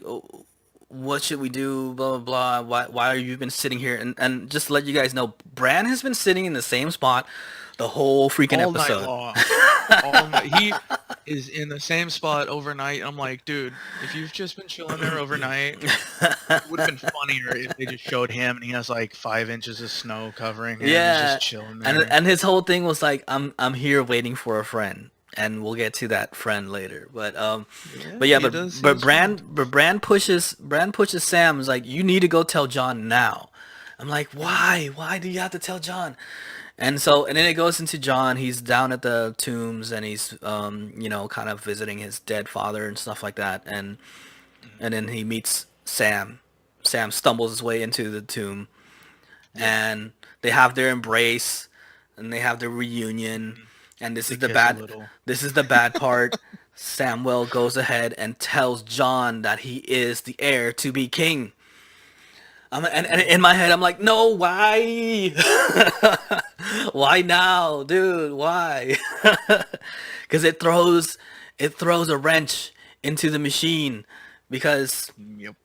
what should we do blah blah blah why are you been sitting here and just to let you guys know Bran has been sitting in the same spot the whole freaking All night episode. long. All night. He is in the same spot overnight. I'm like, dude, if you've just been chilling there overnight, it would have been funnier if they just showed him and he has like 5 inches of snow covering him. He's just Yeah, chilling there. and his whole thing was like, I'm here waiting for a friend, and we'll get to that friend later. Yeah, but yeah, he does see his friend. Bran pushes Sam. Is like, you need to go tell John now. I'm like, why? Why do you have to tell John? And then it goes into John. He's down at the tombs, and he's you know, kind of visiting his dead father and stuff like that. And then he meets Sam. Sam stumbles his way into the tomb Yep. and they have their embrace and they have their reunion Mhm. and They kiss a little. this is the bad part. Samuel goes ahead and tells John that he is the heir to be king. And Yep. in my head I'm like, no, why? Why now, dude? Why? Because it throws a wrench into the machine because Yep.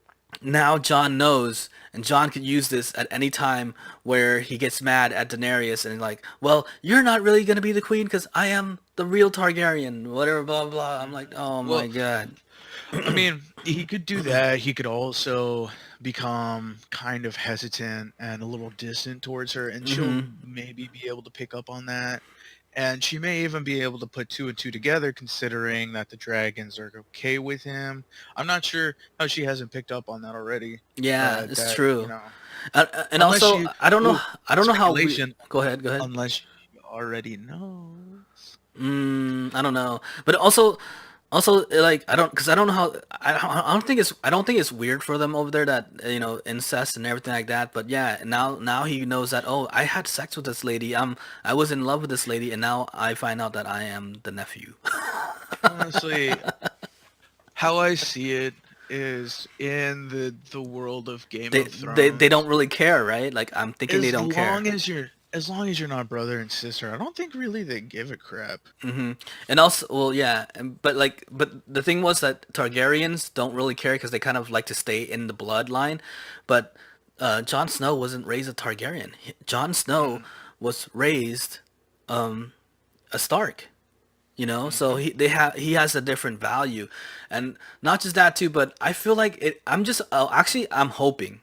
now John knows, and John could use this at any time where he gets mad at Daenerys and like, well, you're not really gonna be the queen because I am the real Targaryen, whatever, blah blah. I'm like, oh my Well, god. I mean, he could do that. He could also become kind of hesitant and a little distant towards her, and she'll Hmm. maybe be able to pick up on that. And she may even be able to put two and two together, considering that the dragons are okay with him. I'm not sure how she hasn't picked up on that already, Yeah, but it's true. And unless also, she, well, I don't know how we. speculation, Go ahead, go ahead. unless she already knows. I don't know, but also like because I don't know how I don't think it's weird for them over there that you know incest and everything like that. But yeah, now he knows that, oh, I had sex with this lady. I was in love with this lady, and now I find out that I am the nephew. Honestly, how I see it is in the world of Game of They don't Thrones. really care, right? Like I'm thinking they don't care. As long as you're not brother and sister, I don't think really they give a crap. And also, well, yeah, but the thing was that Targaryens don't really care because they kind of like to stay in the bloodline. But Jon Snow wasn't raised a Targaryen. Jon Snow Mm, was raised a Stark. You know, so mm-hmm. he has a different value, and not just that too. But I feel like it. I'm just actually I'm hoping,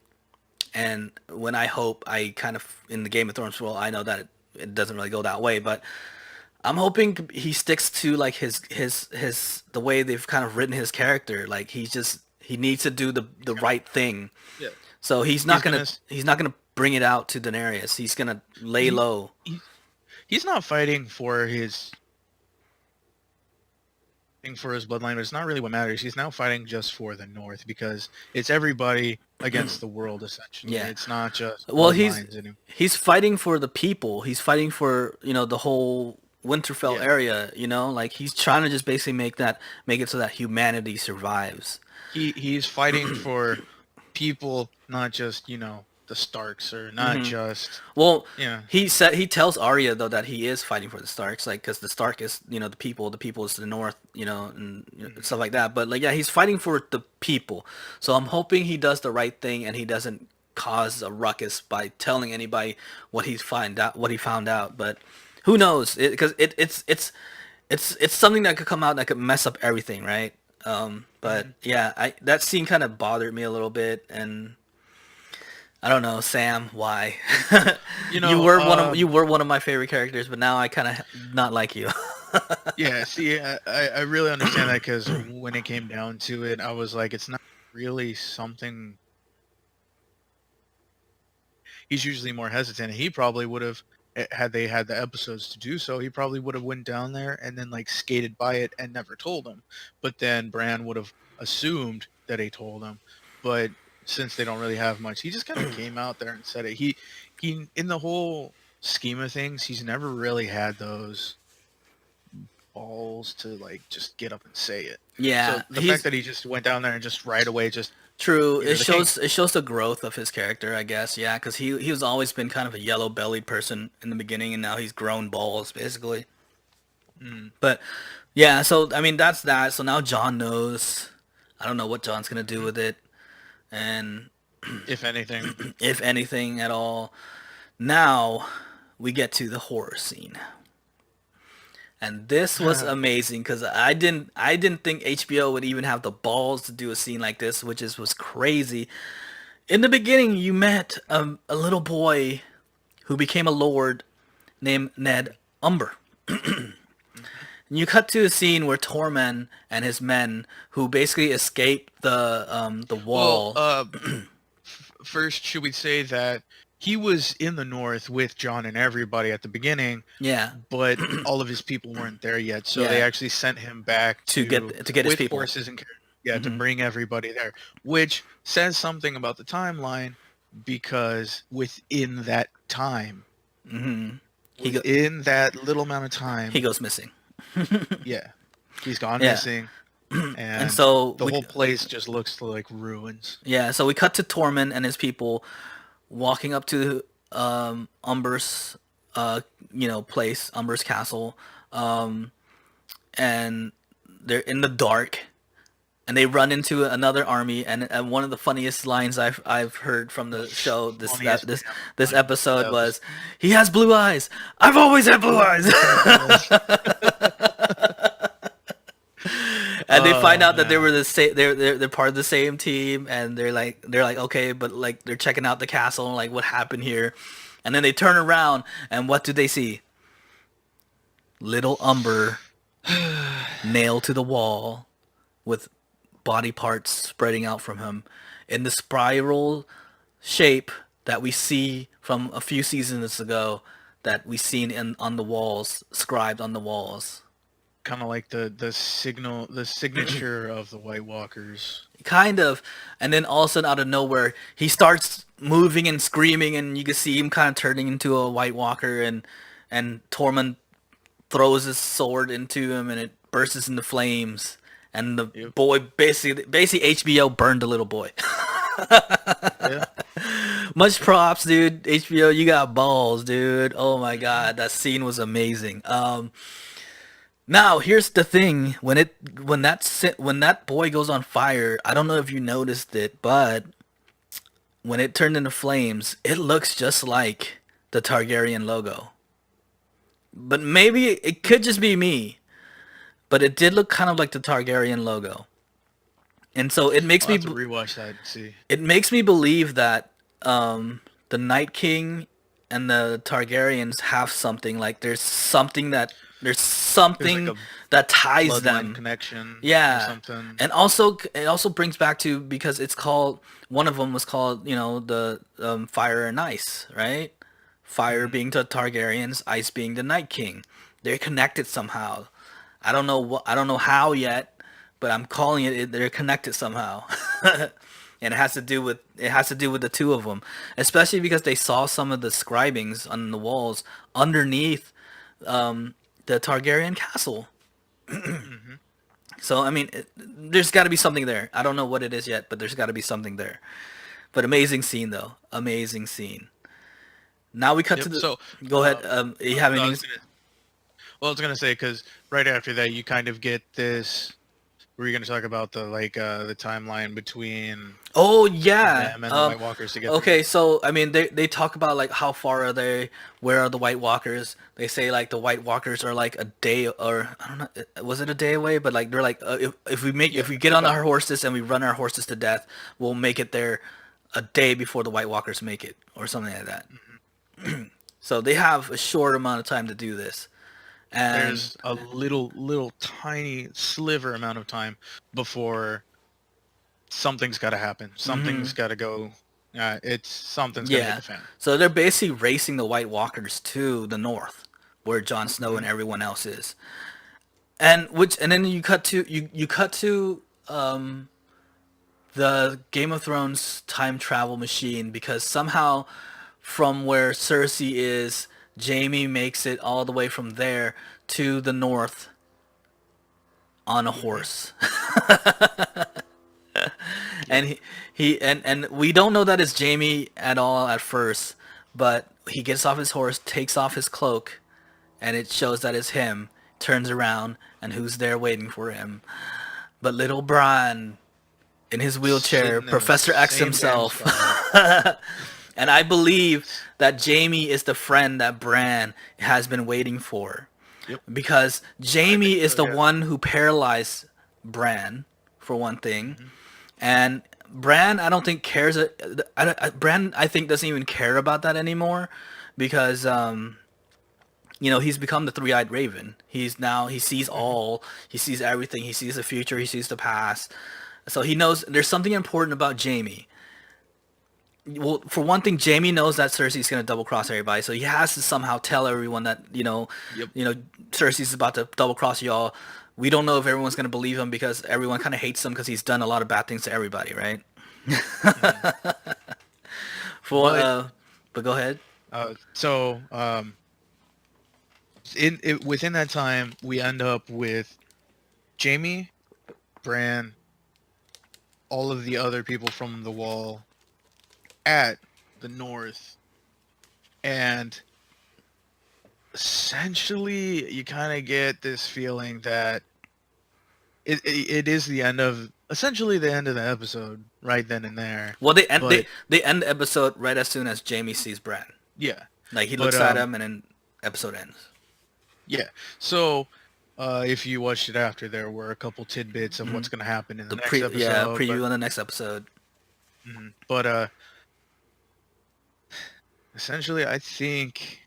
and when I hope, I kind of in the Game of Thrones world, I know that it doesn't really go that way, but I'm hoping he sticks to like his the way they've kind of written his character. Like he needs to do He's the gonna, right thing. yeah, So he's gonna, he's not gonna bring it out to Daenerys. He's gonna lay he, low. he he's not fighting for his bloodline, but it's not really what matters. He's now fighting just for the North because it's everybody against the world essentially. Yeah. It's not just Well, bloodlines anymore. he's fighting for the people. He's fighting for you know the whole Winterfell Yeah, area. You know, like he's trying to just basically make it so that humanity survives. he's fighting for people, not just the Starks or not just Well, yeah. he tells Arya though that he is fighting for the Starks, like because the Stark is you know the people is to the north, you know, and you know, Mhm. stuff like that. But like yeah, he's fighting for the people. So I'm hoping he does the right thing and he doesn't cause a ruckus by telling anybody what he found out. But who knows? Because it's something that could come out that could mess up everything, right? But Mhm. yeah, I that scene kind of bothered me a little bit and. I don't know, Sam. Why? You know, You were one of my favorite characters, but now I kind of not like you. yeah. See, I really understand that because when it came down to it, I was like, it's not really something. he's usually more hesitant. He probably would have, had they had the episodes to do so, he probably would have went down there and then like skated by it and never told him. But then Bran would have assumed that he told him. But since they don't really have much, he just kind of came out there and said it. He in the whole scheme of things, he's never really had those balls to like just get up and say it. So Yeah, the fact he's that he just went down there and just right away just, true. you're the king. It shows the growth of his character, I guess. Yeah, because he was always been kind of a yellow bellied person in the beginning, and now he's grown balls basically. Mm. But yeah, so I mean that's that. So now John knows. I don't know what John's gonna do with it, and If anything. if anything at all. Now we get to the horror scene. And this was amazing because I didn't think HBO would even have the balls to do a scene like this, which is was crazy. In the beginning, you met a little boy who became a lord named Ned Umber. And you cut to a scene where Tormund and his men, who basically escaped the Well, wall. first, should we say that he was in the north with John and everybody at the beginning, Yeah, but all of his people weren't there yet, so they yeah, actually sent him back to get his with people. horses and yeah, to Hmm. bring everybody there, which says something about the timeline, because within that time, Hmm. He go, within that little amount of he time, goes missing. yeah, he's gone Yeah, missing, and and so the whole place just looks like ruins. so we cut to Tormund and his people walking up to Umber's place, Umber's castle, um, and they're in the dark, and they run into another army, and one of the funniest lines I've heard from The the show funniest damn this line episode ever. was, "He has blue eyes. I've always had blue eyes." And they find Oh out that they man. were the same. They're part of the same team, and they're like okay, but like they're checking out the castle and like what happened here, and then they turn around and what do they see? Little Umber nailed to the wall with body parts spreading out from him in the spiral shape that we see from a few seasons ago that we seen in on the walls, scribed on the walls. Kind of like the signature of the White Walkers. Kind of, and then all of a sudden out of nowhere he starts moving and screaming, and you can see him kind of turning into a White Walker, and Tormund throws his sword into him and it bursts into flames, and the Yep. boy basically HBO burned the little boy. Yeah. Much props, dude. HBO, you got balls, dude. Oh my god, that scene was amazing. Now here's the thing: when that boy goes on fire, I don't know if you noticed it, but when it turned into flames, it looks just like the Targaryen logo. But maybe it could just be me, but it did look kind of like the Targaryen logo, and so I'll have to rewatch that and see. it makes me believe that the Night King and the Targaryens have something. Like there's There's like something a that ties bloodline them. connection or Yeah, something. and also it also brings back to because it's called one of them was called the Fire and Ice, right? Fire Hmm. being the Targaryens, Ice being the Night King. They're connected somehow. I don't know how yet, but I'm calling they're connected somehow. And it has to do with the two of them, especially because they saw some of the scribings on the walls underneath the Targaryen castle. Hmm. So I mean, there's got to be something there. I don't know what it is yet, but there's got to be something there. But amazing scene though, amazing scene. Now we cut to Yep. the. So, Go ahead. You have no, anything? I was gonna say, because right after that, you kind of get this. Were you gonna talk about the timeline between Oh yeah. them and the White Walkers to get there? Okay, so I mean, they talk about like how far are they? Where are the White Walkers? They say like the White Walkers are like a day or I don't know. Was it a day away? But like they're like Yeah, if we get like on our horses and we run our horses to death, we'll make it there a day before the White Walkers make it or something like that. So they have a short amount of time to do this, and there's a little tiny sliver amount of time before something's got to happen. Something's got to go It's something's gonna hit Yeah. the fan. So they're basically racing the White Walkers to the north, where Jon Snow Hmm. and everyone else is. And then you cut to the Game of Thrones time travel machine because somehow from where Cersei is, Jamie makes it all the way from there to the north on a Hmm. horse. Yep. And and we don't know that it's Jamie at all at first, but he gets off his horse, takes off his cloak, and it shows that it's him. Turns around, and who's there waiting for him? But little Bran in his wheelchair, Sitting in the Professor X same damn himself. spot. And I believe that Jamie is the friend that Bran has been waiting for. Yep. Because I think Jamie is so. the Yeah. one who paralyzed Bran, for one thing. Hmm. And Bran, I don't think cares. Bran, I think, doesn't even care about that anymore because, he's become the three-eyed raven. He sees Hmm. all, he sees everything, he sees the future, he sees the past. So he knows there's something important about Jamie. Well, for one thing, Jamie knows that Cersei's gonna double cross everybody, so he has to somehow tell everyone that Yep. Cersei's about to double cross y'all. We don't know if everyone's gonna believe him because everyone kind of hates him because he's done a lot of bad things to everybody, right? Hmm. For But but go ahead. so within that time, we end up with Jamie, Bran, all of the other people from the Wall at the North, and essentially, you kind of get this feeling that it is the end of essentially the end of the episode right then and there. Well, they end But they end the episode right as soon as Jamie sees Bran. yeah, Like he but looks at him, and then episode ends. yeah. So if you watched it after, there were a couple tidbits of Hmm. what's going to happen in the The next episode, preview on the next episode. but essentially, I think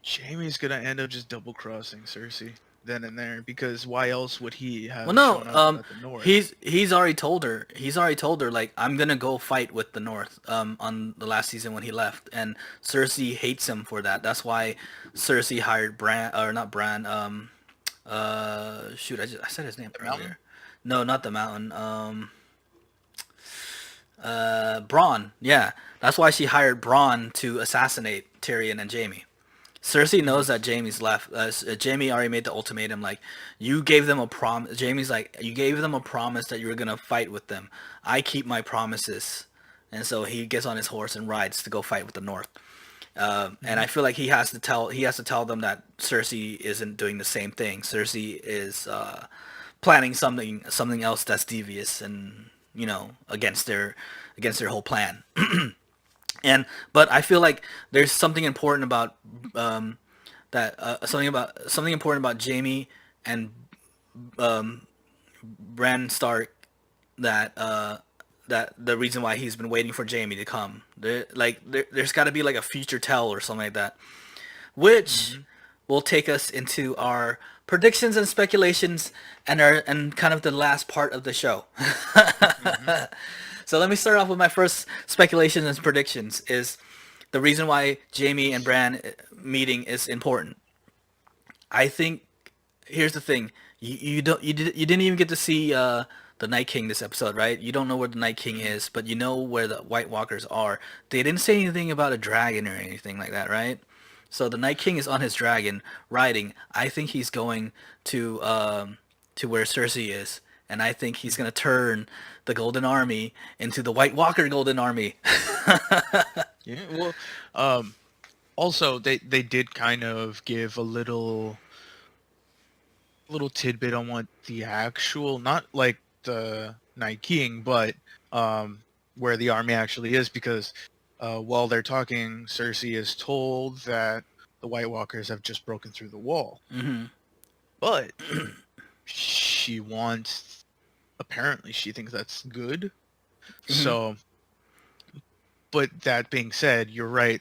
Jamie's gonna end up just double crossing Cersei then and there because why else would he Well, have no, shown up at the North? he's already told her. He's already told her like I'm gonna go fight with the North. On the last season when he left, and Cersei hates him for that. That's why Cersei hired Bran or not Bran. Shoot, I said his name The Mountain? earlier. No, not the Mountain. Braun. Yeah, that's why she hired Braun to assassinate Tyrion and Jamie. Cersei Hmm. knows that Jamie's left. Jamie already made the ultimatum. Like, you gave them a prom. Jamie's like, you gave them a promise that you were gonna fight with them. I keep my promises, and so he gets on his horse and rides to go fight with the North. And Hmm. I feel like he has to tell them that Cersei isn't doing the same thing. Cersei is planning something else that's devious and against their whole plan. And but I feel like there's something important about that something important about Jamie and Bran Stark that the reason why he's been waiting for Jamie to come. There's got to be like a future tell or something like that, which Hmm. will take us into our predictions and speculations and kind of the last part of the show. Hmm. So let me start off with my first speculations and predictions. Is the reason why Jamie and Bran meeting is important. I think here's the thing. You didn't even get to see the Night King this episode, right? You don't know where the Night King Hmm. is, but you know where the White Walkers are. They didn't say anything about a dragon or anything like that, right? So the Night King is on his dragon riding. I think he's going to where Cersei is, and I think he's gonna turn the Golden Army into the White Walker Golden Army. Yeah. Well, um, also they did kind of give a little tidbit on what the actual, not like the Night King, but um, where the army actually is, because while they're talking, Cersei is told that the White Walkers have just broken through the wall, Hmm. but she wants, apparently, she thinks that's good. Hmm. So, but that being said, you're right.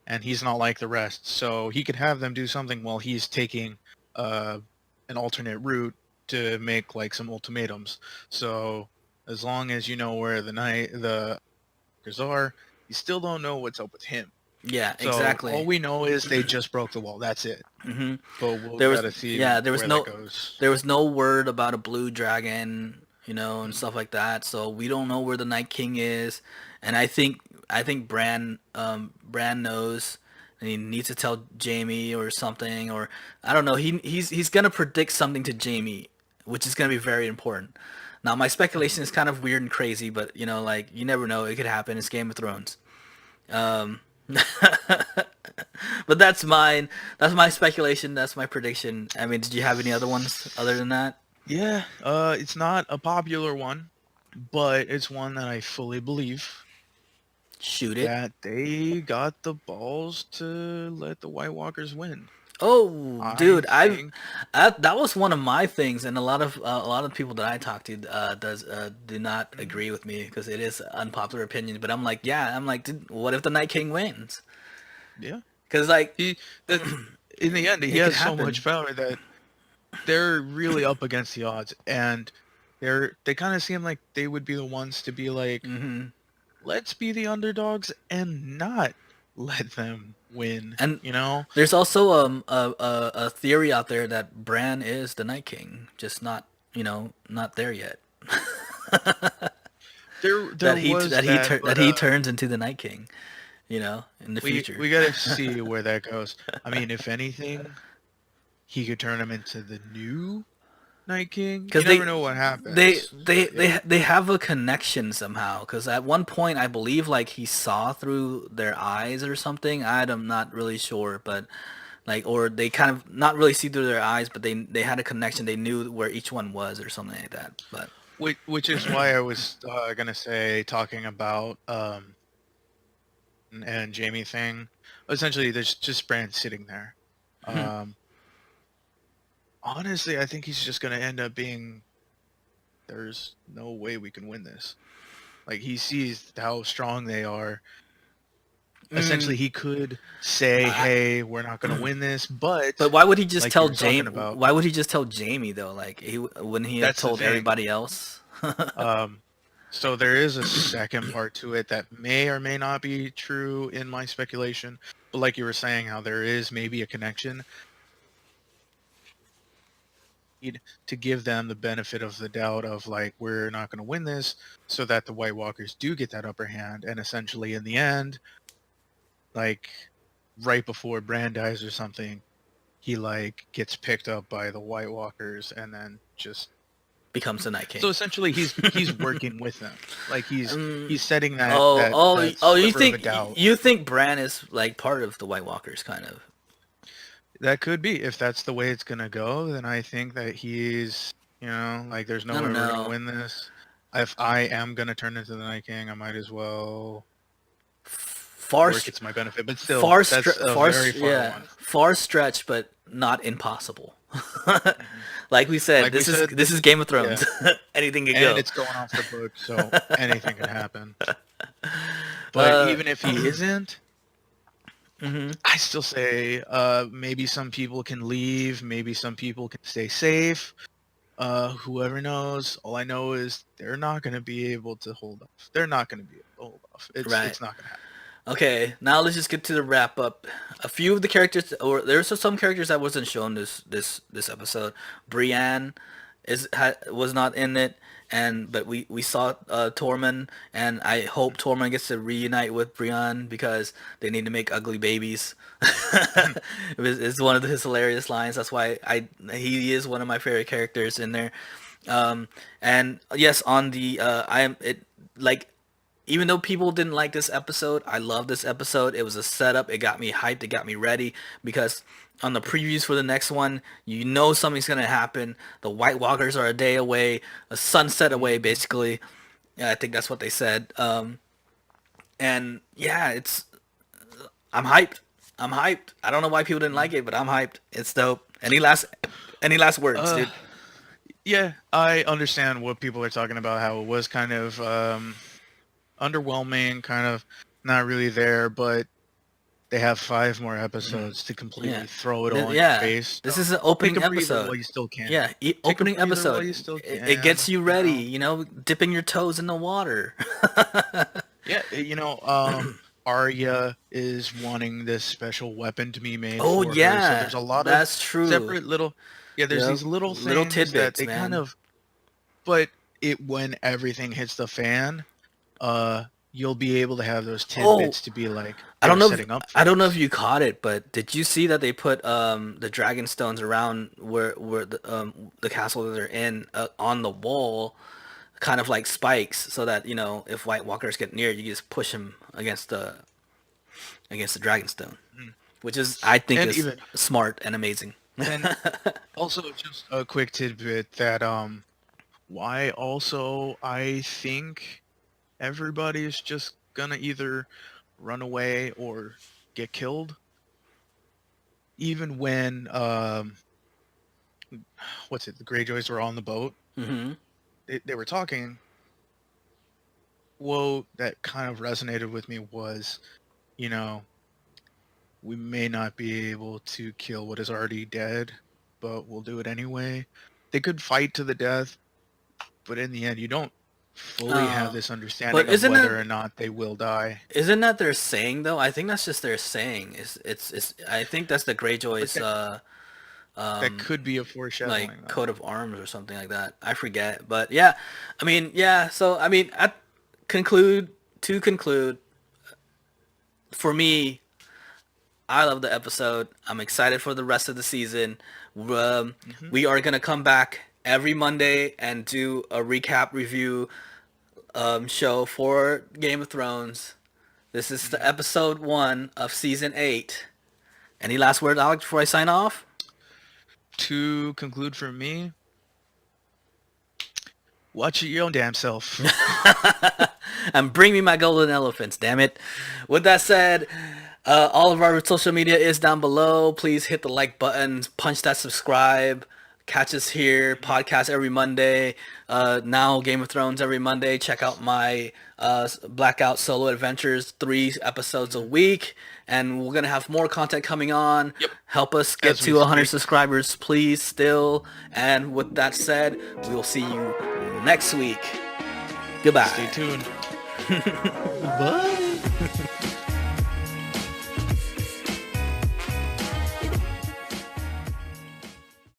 And he's not like the rest, so he could have them do something while he's taking uh, an alternate route to make like some ultimatums. So as long as you know where the are, you still don't know what's up with him. Yeah, So all exactly. we know is they just broke the wall. That's it. Hmm. But we'll There was gotta see yeah, there was where that no goes. there was no word about a blue dragon, and Mhm. stuff like that. So we don't know where the Night King is, and I think Bran knows, and he needs to tell Jamie or something, or I don't know. He's gonna predict something to Jamie, which is gonna be very important. Now my Mhm. speculation is kind of weird and crazy, but like you never know. It could happen. It's Game of Thrones. Um, but that's mine. That's my speculation. That's my prediction. I mean, did you have any other ones other than that? Yeah, it's not a popular one, but it's one that I fully believe Shoot it. that they got the balls to let the White Walkers win. Oh, I dude, think, that was one of my things, and a lot of people that I talk to do not Mhm. agree with me because it is unpopular opinion. But I'm like, yeah, I'm like, dude, what if the Night King wins? Yeah, Because like he that in the end he it could has so much happen. power that they're really up against the odds, and they kind of seem like they would be the ones to be like, Hmm. let's be the underdogs and not let them win. And You know, there's also a theory out there that Bran is the Night King, just not there yet. there was that, That but he turns into the Night King, in the we future. we gotta see where that goes. I mean, if anything, he could turn him into the new Night King. You Because never know what happens. But yeah, they have a connection somehow. Because at one point, I believe like he saw through their eyes or something. I'm not really sure, but like, or they kind of not really see through their eyes, but they had a connection. They knew where each one was or something like that. But which is why I was gonna say talking about and Jamie thing. Essentially, there's just Brand sitting there. Um, Honestly, I think he's just gonna end up being. There's no way we can win this. Like he sees how strong they are. Essentially, mm, he could say, I, "Hey, we're not gonna win this," but but why would he just like you tell were talking Jamie? about, Why would he just tell Jamie though? Like he wouldn't he have that's the told thing. everybody else? Um, so there is a second part to it that may or may not be true in my speculation. But like you were saying, how there is maybe a connection to give them the benefit of the doubt of like we're not going to win this, so that the White Walkers do get that upper hand, and essentially in the end, like right before Bran dies or something, he like gets picked up by the White Walkers and then just Becomes the Night so King. essentially he's working with them. Like he's Um, setting that oh, that oh, that oh! You sliver of a think doubt. you think Bran is like part of the White Walkers, kind of? That could be. If that's the way it's gonna go, then I think that like there's I no way don't we're gonna know. win this. If I am gonna turn into the Night King, I might as well Far, work it to my benefit. But still, far, that's a very far yeah, one. far stretch, but not impossible. Hmm. Like we said, Like we this is said, this this is is Game of yeah, Thrones. Anything could and go. it's going off the book, so anything can happen. But uh, even if he isn't, hmm. I still say maybe some people can leave, maybe some people can stay safe. Whoever knows. All I know is they're not going to be able to hold off. They're not going to be able to hold off. Right. It's not going to happen. Okay, now let's just get to the wrap up. A few of the characters, or there's some characters that wasn't shown this episode. Brienne was not in it, but we saw Tormund, and I hope Tormund gets to reunite with Brienne because they need to make ugly babies. It's one of his hilarious lines. That's why he is one of my favorite characters in there. And yes, on the I am it like even though people didn't like this episode, I love this episode. It was a setup. It got me hyped. It got me ready because on the previews for the next one, you know something's gonna happen. The White Walkers are a day away, a sunset away, Hmm. basically. Yeah, I think that's what they said. And yeah, I'm hyped. I'm hyped. I don't know why people didn't like it, but I'm hyped. It's dope. Any last words, Uh, dude? yeah, I understand what people are talking about. How it was kind of underwhelming, kind of not really there, but they have 5 more Mhm. episodes to Yeah. completely throw it all in your Yeah. face. This So is an take a opening breather while episode. you still can. Yeah, Take a opening breather while episode. you still It gets can. you You ready, know. you know, dipping your toes in the water. Yeah, Arya is wanting this special weapon to be made Oh for her. So yeah, there's a lot of that's true. separate little, yeah, there's Yep. these little Little things that tidbits, they kind man. of, but it when everything hits the fan, you'll be able to have those Oh, tidbits to be like I they don't were know if setting up I for don't know if this. you caught it, but did you see that they put the dragon stones around where the castle that they're in on the wall, kind of like spikes, so that you know if White Walkers get near, you just push them against the dragon stone, Mm. which is I think And is even smart and amazing. and also just a quick tidbit that why also I think everybody's just gonna either run away or get killed. Even when what's it, the Greyjoys were on the boat, Hmm. they were talking. Quote that kind of resonated with me was, you know, we may not be able to kill what is already dead, but we'll do it anyway. They could fight to the death, but in the end, you don't fully have Uh, this but understanding of whether or not they will die. isn't that their saying though? I think that's just their saying. It's I think that's the But Greyjoys that um could be a like foreshadowing, though. coat of arms or something like that. I forget, but yeah, I mean, yeah. So I mean, at conclude to conclude, for me, I love the episode. I'm excited for the rest of the season. Hmm. We are gonna come back every Monday and do a recap review show for Game of Thrones. This is the Hmm. episode 1 of season 8. Any last words, Alex, before I sign off? To conclude for me, watch it your own damn self. And bring me my golden elephants, damn it. With that said, all of our social media is down below. Please hit the like button, punch that subscribe. Catch us here, Mhm. podcast every Monday. Now Game of Thrones every Monday. Check out my Blackout Solo Adventures, 3 episodes a Mhm. week. And we're going to have more content coming on. Yep, Help us get as we to 100 speak. subscribers, please, still. And with that said, we will see you next week. Stay Goodbye. tuned. Bye.